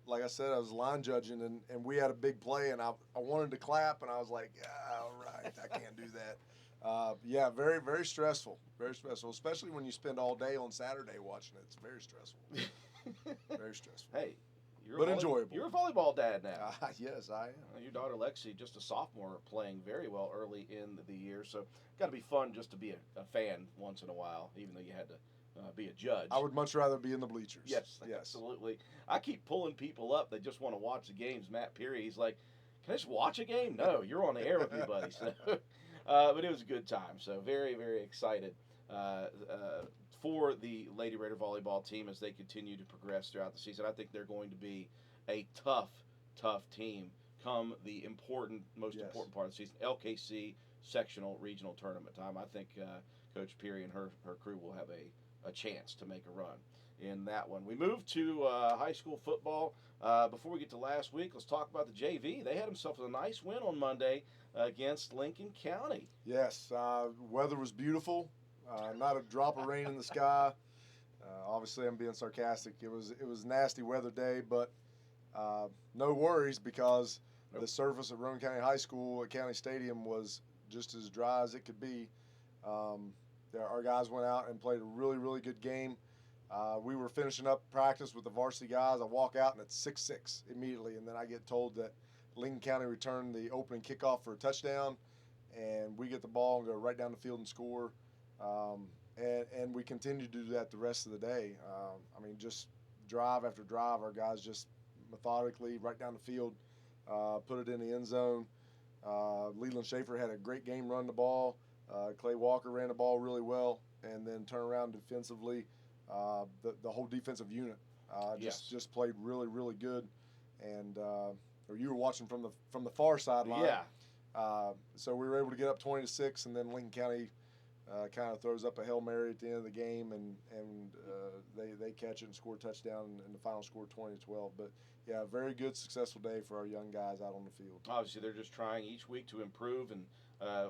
like I said, I was line judging, and we had a big play, and I wanted to clap, and I was like, yeah, all right, I can't do that. Yeah, very, very stressful. Very stressful, especially when you spend all day on Saturday watching it. It's very stressful. Very stressful. Hey, enjoyable. You're a volleyball dad now. Yes, I am. Your daughter Lexi, just a sophomore, playing very well early in the year. So, got to be fun just to be a fan once in a while, even though you had to be a judge. I would much rather be in the bleachers. Yes, absolutely. I keep pulling people up. They just want to watch the games. Matt Peary, he's like, can I just watch a game? No, you're on the air with me, buddy. So, but it was a good time. So, very, very excited for the Lady Raider volleyball team as they continue to progress throughout the season. I think they're going to be a tough team come the most important part of the season, LKC sectional regional tournament time. I think Coach Peary and her crew will have a chance to make a run in that one. We move to high school football. Before we get to last week, let's talk about the JV. They had themselves a nice win on Monday against Lincoln County. Yes, weather was beautiful. Not a drop of rain in the sky. Obviously, I'm being sarcastic. It was a nasty weather day, but no worries because the surface at Rowan County High School at County Stadium was just as dry as it could be. Our guys went out and played a really, really good game. We were finishing up practice with the varsity guys. I walk out and it's 6-6 immediately, and then I get told that Lincoln County returned the opening kickoff for a touchdown, and we get the ball and go right down the field and score. And we continued to do that the rest of the day. I mean, just drive after drive, our guys just methodically right down the field, put it in the end zone. Leland Schaefer had a great game running the ball. Clay Walker ran the ball really well, and then turn around defensively. The whole defensive unit just played really, really good. And or you were watching from the far sideline. Yeah. So we were able to get up 20-6, and then Lincoln County kind of throws up a Hail Mary at the end of the game, and they catch it and score a touchdown, and the final score 20-12. But, yeah, very good, successful day for our young guys out on the field. Obviously, they're just trying each week to improve, and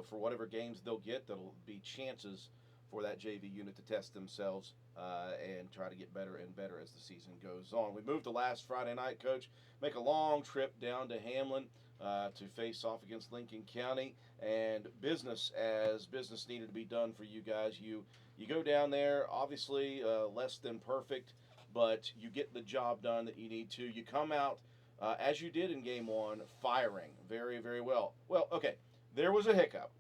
for whatever games they'll get, that'll be chances for that JV unit to test themselves and try to get better and better as the season goes on. We moved to last Friday night, Coach. Make a long trip down to Hamlin to face off against Lincoln County, and business needed to be done for you guys. You go down there, obviously less than perfect, but you get the job done that you need to. You come out, as you did in game 1, firing very, very well. Well, okay, there was a hiccup.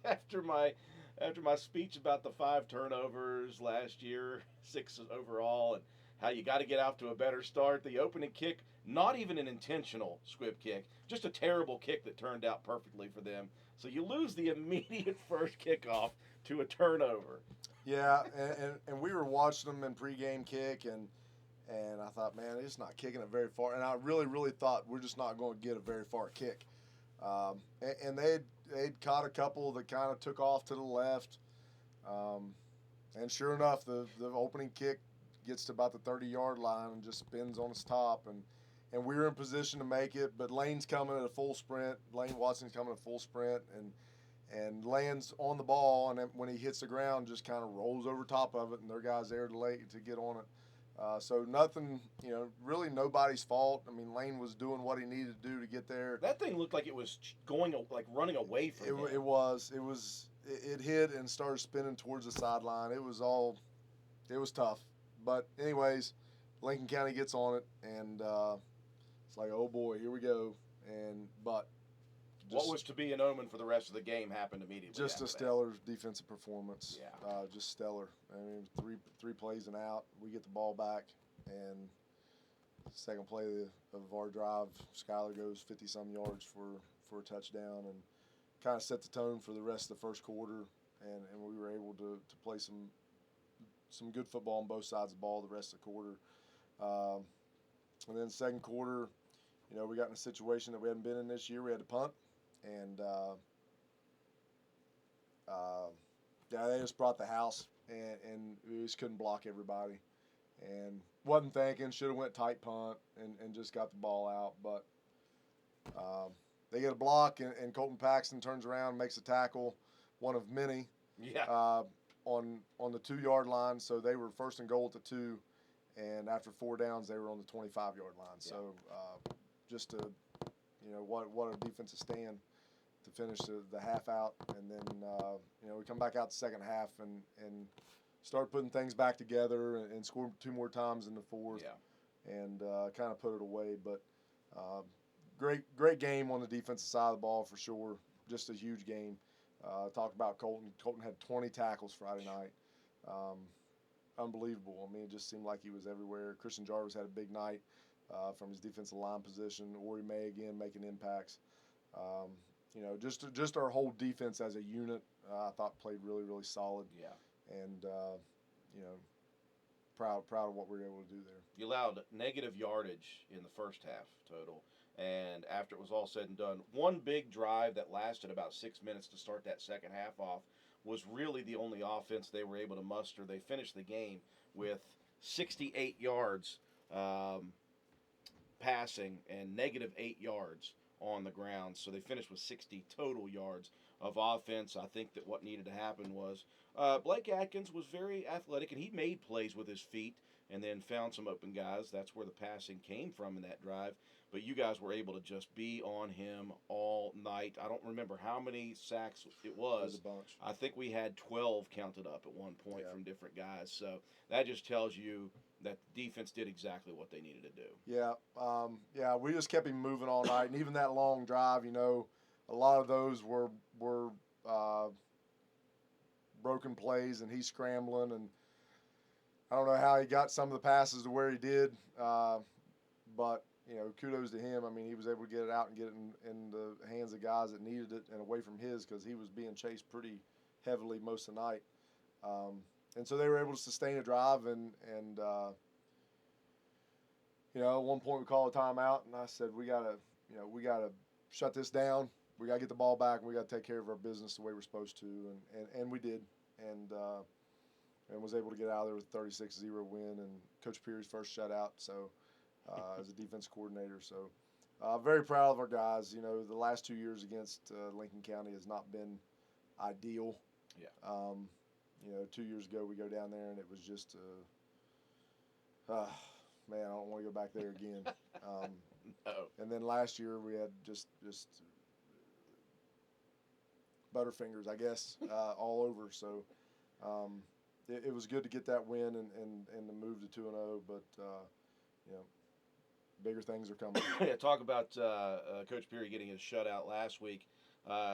After my speech about the 5 turnovers last year, 6 overall, and how you got to get out to a better start. The opening kick, not even an intentional squib kick, just a terrible kick that turned out perfectly for them. So you lose the immediate first kickoff to a turnover. Yeah, and we were watching them in pregame kick, and I thought, man, they're just not kicking it very far. And I really, really thought we're just not going to get a very far kick. And they'd caught a couple that kind of took off to the left. And sure enough, the opening kick gets to about the 30-yard line and just spins on its top. And we were in position to make it, but Lane's coming at a full sprint. Lane Watson's coming at a full sprint and lands on the ball. And then when he hits the ground, just kind of rolls over top of it, and their guy's there to get on it. So nothing, really nobody's fault. I mean, Lane was doing what he needed to do to get there. That thing looked like it was running away from him. It hit and started spinning towards the sideline. It was tough. But anyways, Lincoln County gets on it, and it's like, oh boy, here we go. But what was to be an omen for the rest of the game happened immediately. Just a stellar defensive performance. Yeah. Just stellar. I mean, three plays and out. We get the ball back, and second play of our drive, Skylar goes 50-some yards for a touchdown, and kind of set the tone for the rest of the first quarter. And we were able to play some some good football on both sides of the ball the rest of the quarter. And then second quarter, we got in a situation that we hadn't been in this year. We had to punt, and yeah, they just brought the house, and we just couldn't block everybody. And wasn't thinking, should have went tight punt and just got the ball out. But they get a block, and Colton Paxton turns around, makes a tackle, one of many, on the 2-yard line. So they were first and goal at the 2, and after 4 downs, they were on the 25-yard line. Yeah. So just to, what a defensive stand to finish the half out. And then, we come back out the second half and start putting things back together and score 2 more times in the fourth. Yeah. And kind of put it away. But great game on the defensive side of the ball for sure. Just a huge game. Talk about Colton. Colton had 20 tackles Friday night. Unbelievable. I mean, it just seemed like he was everywhere. Christian Jarvis had a big night from his defensive line position. Ori May again making impacts. Just our whole defense as a unit, I thought played really, really solid. Yeah. And proud of what we were able to do there. You allowed negative yardage in the first half total, and after it was all said and done, one big drive that lasted about 6 minutes to start that second half off was really the only offense they were able to muster. They finished the game with 68 yards passing and negative 8 yards on the ground. So they finished with 60 total yards of offense. I think that what needed to happen was Blake Atkins was very athletic, and he made plays with his feet and then found some open guys. That's where the passing came from in that drive. But you guys were able to just be on him all night. I don't remember how many sacks it was. It was a bunch. I think we had 12 counted up at one point from different guys. So that just tells you that the defense did exactly what they needed to do. Yeah, we just kept him moving all night. And even that long drive, a lot of those were broken plays, and he's scrambling. And I don't know how he got some of the passes to where he did, but kudos to him. I mean, he was able to get it out and get it in the hands of guys that needed it and away from his, because he was being chased pretty heavily most of the night. And so they were able to sustain a drive, and at one point we called a timeout, and I said, we gotta shut this down. We gotta get the ball back, and we gotta take care of our business the way we're supposed to, and we did, and was able to get out of there with a 36-0 win, and Coach Peary's first shutout. So. As a defense coordinator. So very proud of our guys. The last 2 years against Lincoln County has not been ideal. Yeah. 2 years ago we go down there and it was just, man, I don't want to go back there again. No. And then last year we had just butterfingers, I guess, all over. So it was good to get that win and to move to 2-0, but bigger things are coming. Yeah, talk about Coach Peary getting his shutout last week.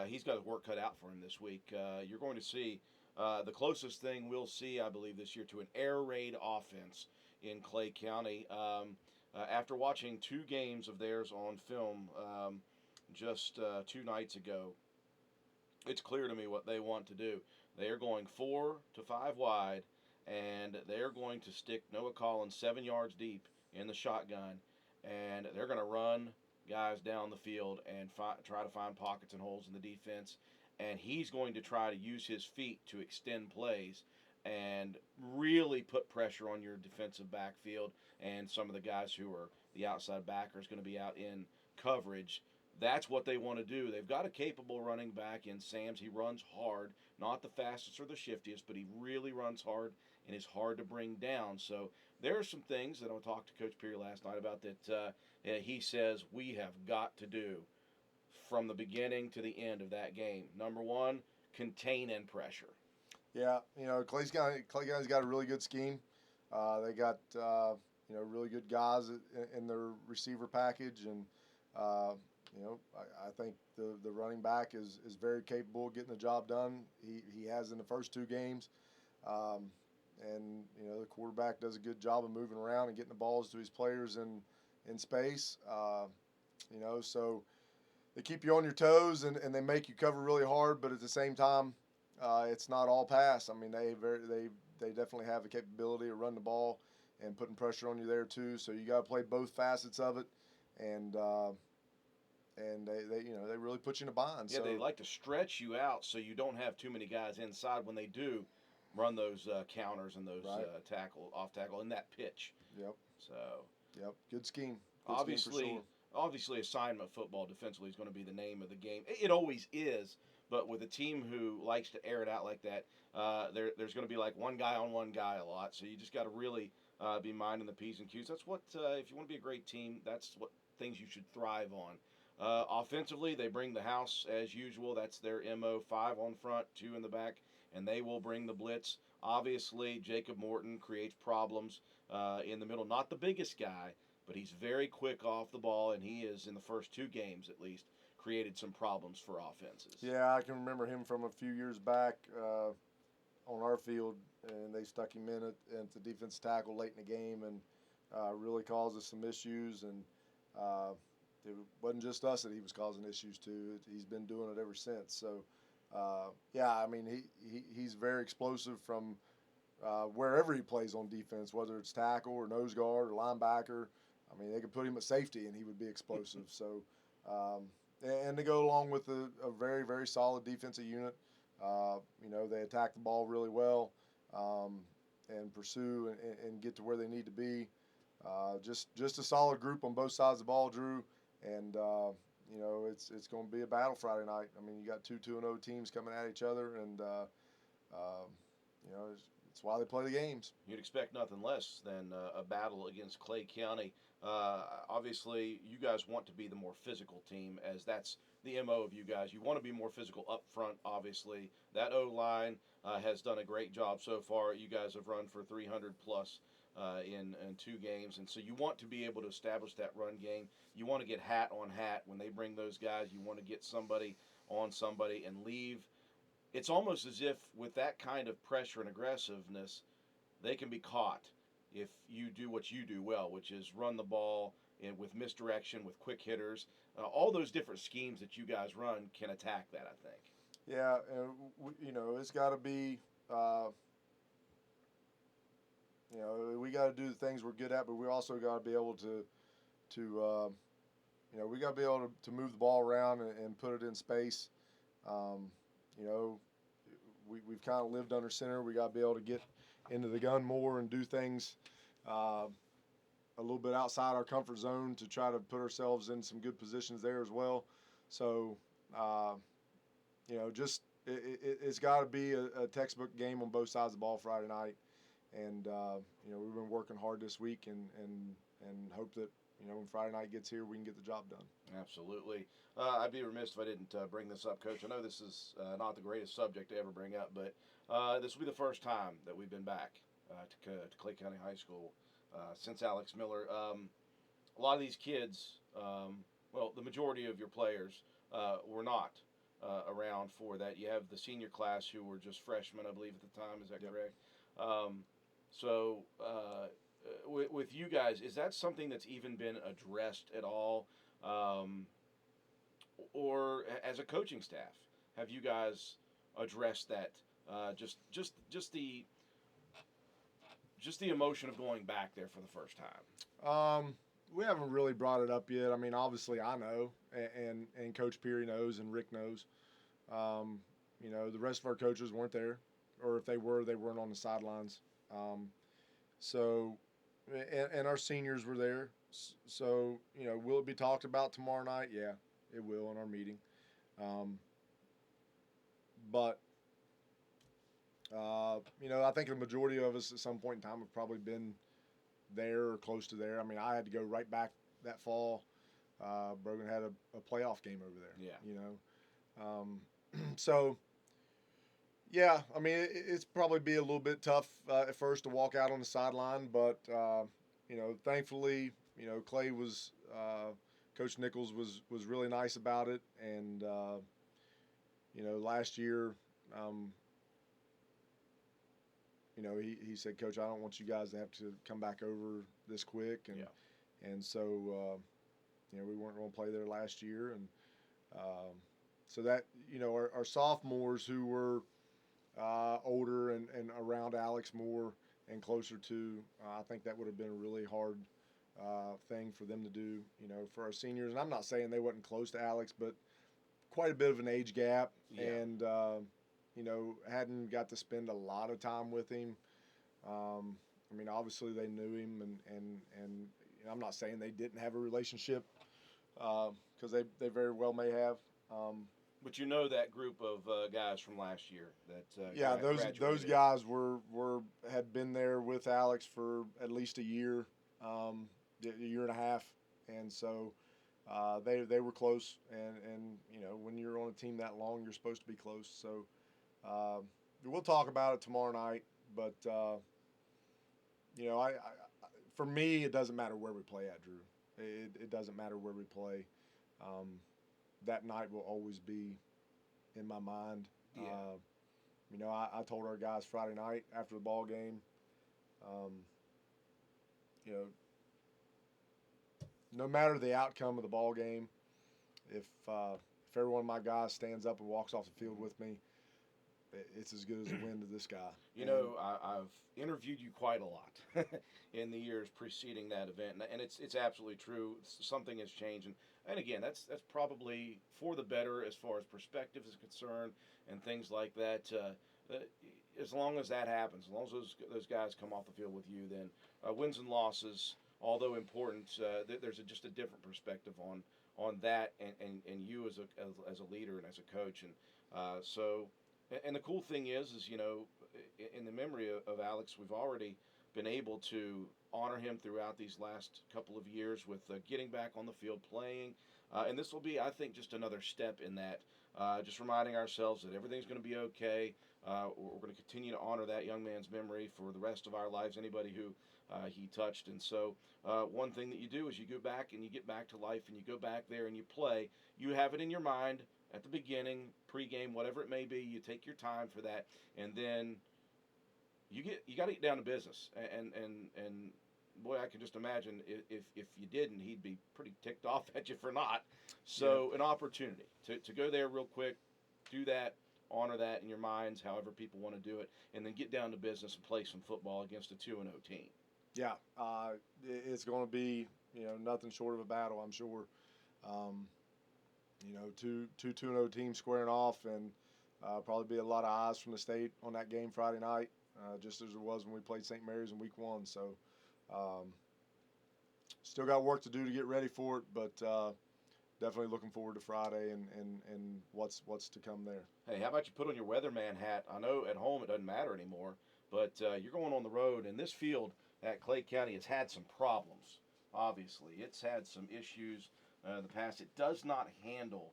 He's got his work cut out for him this week. You're going to see the closest thing we'll see, I believe, this year to an air raid offense in Clay County. After watching 2 games of theirs on film just 2 nights ago, it's clear to me what they want to do. They are going 4 to 5 wide, and they're going to stick Noah Collins 7 yards deep in the shotgun, and they're going to run guys down the field and try to find pockets and holes in the defense, and he's going to try to use his feet to extend plays and really put pressure on your defensive backfield, and some of the guys who are the outside backers going to be out in coverage. That's what they want to do. They've got a capable running back in Sams. He runs hard, not the fastest or the shiftiest, but he really runs hard and is hard to bring down. So there are some things that I talked to Coach Peary last night about that he says we have got to do from the beginning to the end of that game. Number one, contain and pressure. Yeah, Clay County's got a really good scheme. They got really good guys in their receiver package, and I think the running back is very capable of getting the job done. He has in the first 2 games. And the quarterback does a good job of moving around and getting the balls to his players in space. So they keep you on your toes and they make you cover really hard, but at the same time, it's not all pass. I mean, they they definitely have the capability to run the ball and putting pressure on you there too. So you got to play both facets of it, and they really put you in a bind. Yeah, so, they like to stretch you out so you don't have too many guys inside when they do run those counters and those Right. off tackle in that pitch. Yep. So Yep. Good scheme. obviously, obviously, assignment football defensively is going to be the name of the game. It always is, but with a team who likes to air it out like that, there's going to be like one guy on one guy a lot. So you just got to really be minding the P's and Q's. That's what if you want to be a great team, that's what things you should thrive on. Offensively, they bring the house as usual. That's their MO. 5 on front, 2 in the back, and they will bring the blitz. Obviously, Jacob Morton creates problems in the middle. Not the biggest guy, but he's very quick off the ball, and he is, in the first 2 games at least, created some problems for offenses. Yeah, I can remember him from a few years back on our field, and they stuck him in at the defense tackle late in the game, and really caused us some issues. And it wasn't just us that he was causing issues to. He's been doing it ever since. So, yeah, I mean, he's very explosive from wherever he plays on defense, whether it's tackle or nose guard or linebacker. I mean, they could put him at safety and he would be explosive. So, and to go along with a very, very solid defensive unit, they attack the ball really well and pursue and get to where they need to be. Just a solid group on both sides of the ball, Drew. And, it's going to be a battle Friday night. I mean, you got 2-2-0 teams coming at each other, and, it's why they play the games. You'd expect nothing less than a battle against Clay County. Obviously, you guys want to be the more physical team, as that's the MO of you guys. You want to be more physical up front, obviously. That O-line has done a great job so far. You guys have run for 300-plus in 2 games, and so you want to be able to establish that run game. You want to get hat on hat when they bring those guys. You want to get somebody on somebody and leave. It's almost as if with that kind of pressure and aggressiveness, they can be caught if you do what you do well, which is run the ball and with misdirection, with quick hitters. All those different schemes that you guys run can attack that, I think. Yeah, it's got to be, we got to do the things we're good at, but we also got to be able to we got to be able to move the ball around and put it in space. We've kind of lived under center. We got to be able to get into the gun more and do things a little bit outside our comfort zone to try to put ourselves in some good positions there as well. So, it's got to be a textbook game on both sides of the ball Friday night. And, we've been working hard this week and hope that, when Friday night gets here, we can get the job done. Absolutely. I'd be remiss if I didn't bring this up, Coach. I know this is not the greatest subject to ever bring up, but this will be the first time that we've been back to Clay County High School since Alex Miller. A lot of these kids, the majority of your players were not around for that. You have the senior class who were just freshmen, I believe, at the time. Is that correct? With you guys, is that something that's even been addressed at all? Or as a coaching staff, have you guys addressed that? Just the emotion of going back there for the first time. We haven't really brought it up yet. I mean, obviously I know, and Coach Peary knows, and Rick knows. The rest of our coaches weren't there, or if they were, they weren't on the sidelines. And our seniors were there. So, will it be talked about tomorrow night? Yeah, it will in our meeting. But I think the majority of us at some point in time have probably been there or close to there. I mean, I had to go right back that fall. Brogan had a playoff game over there. Yeah. So, yeah, I mean, it's probably be a little bit tough at first to walk out on the sideline, but, thankfully, Clay was, Coach Nichols was really nice about it. And, last year, he said, Coach, I don't want you guys to have to come back over this quick. And so, we weren't going to play there last year. And so that, our sophomores who were older and around Alex more and closer to, I think that would have been a really hard thing for them to do, for our seniors. And I'm not saying they wasn't close to Alex, but quite a bit of an age gap, Yeah. and hadn't got to spend a lot of time with him. Obviously they knew him, and I'm not saying they didn't have a relationship, because they very well may have. But you know that group of guys from last year that Yeah, those graduated. guys had been there with Alex for at least a year, a year and a half, and so they were close. And when you're on a team that long, you're supposed to be close. So we'll talk about it tomorrow night. But I for me, it doesn't matter where we play at, Drew. It doesn't matter where we play. That night will always be in my mind. Yeah. I told our guys Friday night after the ball game, no matter the outcome of the ball game, if every one of my guys stands up and walks off the field with me, it's as good as a win to this guy. I've interviewed you quite a lot in the years preceding that event, and it's absolutely true. Something has changed, and again, that's probably for the better as far as perspective is concerned and things like that. As long as that happens, as long as those guys come off the field with you, then wins and losses, although important, there's just a different perspective on that and you as a leader and as a coach, and so. And the cool thing is in the memory of Alex, we've already been able to honor him throughout these last couple of years with getting back on the field playing. And this will be, I think, just another step in that, just reminding ourselves that everything's going to be okay. We're going to continue to honor that young man's memory for the rest of our lives, anybody who he touched. And so one thing that you do is you go back and you get back to life and you go back there and you play. You have it in your mind at the beginning, pregame, whatever it may be. You take your time for that, and then you got to get down to business. And boy, I can just imagine if you didn't, he'd be pretty ticked off at you for not. So An opportunity to go there real quick, do that, honor that in your minds, however people want to do it, and then get down to business and play some football against a 2-0 team. Yeah, it's going to be nothing short of a battle, I'm sure. Two 2-0 teams squaring off, and probably be a lot of eyes from the state on that game Friday night, just as it was when we played St. Mary's in week 1. So still got work to do to get ready for it, but definitely looking forward to Friday and what's to come there. Hey, how about you put on your weatherman hat? I know at home it doesn't matter anymore, but you're going on the road, and this field at Clay County has had some problems, obviously. It's had some issues in the past. It does not handle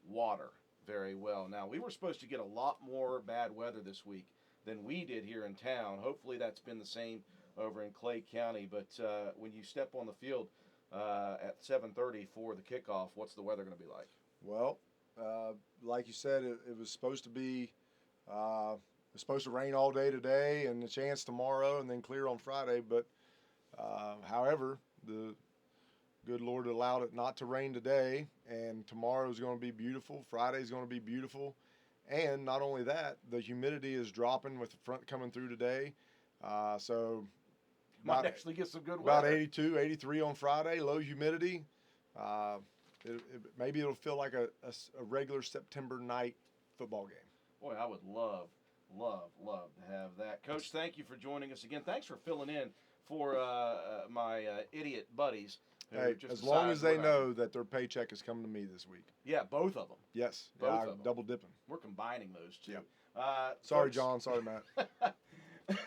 water very well. Now, we were supposed to get a lot more bad weather this week than we did here in town. Hopefully that's been the same over in Clay County, but when you step on the field at 7:30 for the kickoff, what's the weather going to be like? Well, like you said, it was supposed to be it was supposed to rain all day today and a chance tomorrow and then clear on Friday, but however, the good Lord allowed it not to rain today, and tomorrow is going to be beautiful. Friday is going to be beautiful, and not only that, the humidity is dropping with the front coming through today, so Might actually get some good about weather. 82, 83 on Friday, low humidity. Maybe it'll feel like a regular September night football game. Boy, I would love to have that. Coach, thank you for joining us again. Thanks for filling in for my idiot buddies. Hey, as long as they know that their paycheck is coming to me this week. Yeah, both of them. Yes, Both of I'm them. double dipping. We're combining those two. Yep. Sorry, folks, John. Sorry, Matt.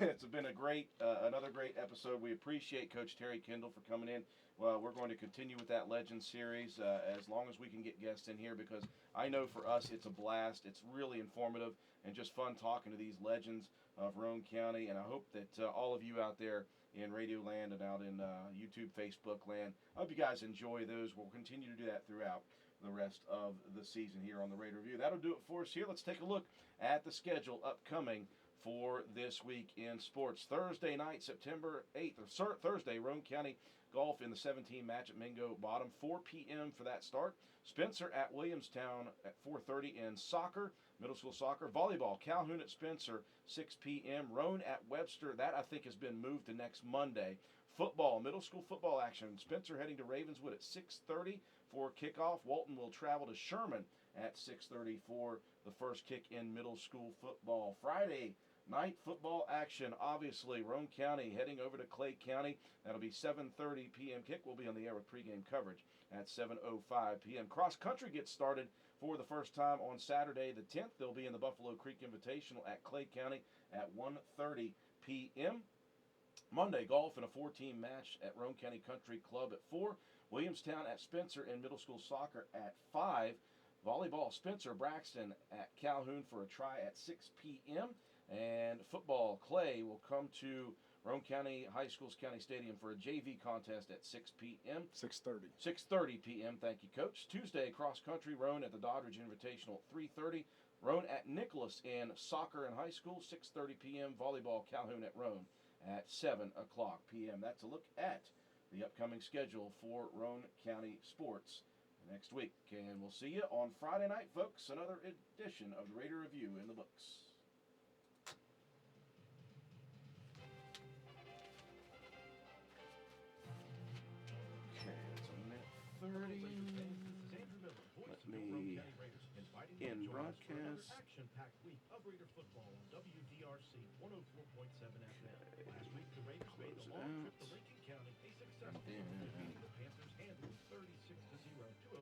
It's been another great episode. We appreciate Coach Terry Kendall for coming in. Well, we're going to continue with that Legends series as long as we can get guests in here, because I know for us it's a blast. It's really informative and just fun talking to these legends of Roane County. And I hope that all of you out there in Radio Land and out in YouTube, Facebook land, I hope you guys enjoy those. We'll continue to do that throughout the rest of the season here on the Raider Review. That'll do it for us here. Let's take a look at the schedule upcoming for this week in sports. Thursday night, September 8th, or Thursday, Roane County Golf in the 17 match at Mingo Bottom, 4 p.m. for that start. Spencer at Williamstown at 4:30 in soccer, middle school soccer. Volleyball, Calhoun at Spencer, 6 p.m. Roan at Webster, that I think has been moved to next Monday. Football, middle school football action. Spencer heading to Ravenswood at 6:30 for kickoff. Walton will travel to Sherman at 6:30 for the first kick in middle school football. Friday night football action, obviously. Roane County heading over to Clay County. That'll be 7:30 p.m. kick. We'll be on the air with pregame coverage at 7:05 p.m. Cross country gets started for the first time on Saturday the 10th. They'll be in the Buffalo Creek Invitational at Clay County at 1:30 p.m. Monday, golf in a 4-team match at Roane County Country Club at 4. Williamstown at Spencer and middle school soccer at 5. Volleyball, Spencer Braxton at Calhoun for a try at 6 p.m. And football, Clay will come to Roane County High School's County Stadium for a JV contest at 6 p.m. 6:30. 6:30 p.m. Thank you, Coach. Tuesday, cross country, Roane at the Doddridge Invitational at 3:30. Roane at Nicholas in soccer and high school, 6:30 p.m. Volleyball, Calhoun at Roane at 7 o'clock p.m. That's a look at the upcoming schedule for Roane County sports next week. And we'll see you on Friday night, folks. Another edition of the Raider Review in the books. Okay, that's a minute 30. Let me in broadcast. Action-packed week of Raider football on WDRC 104.7 FM. Last week, the Raiders made the long trip to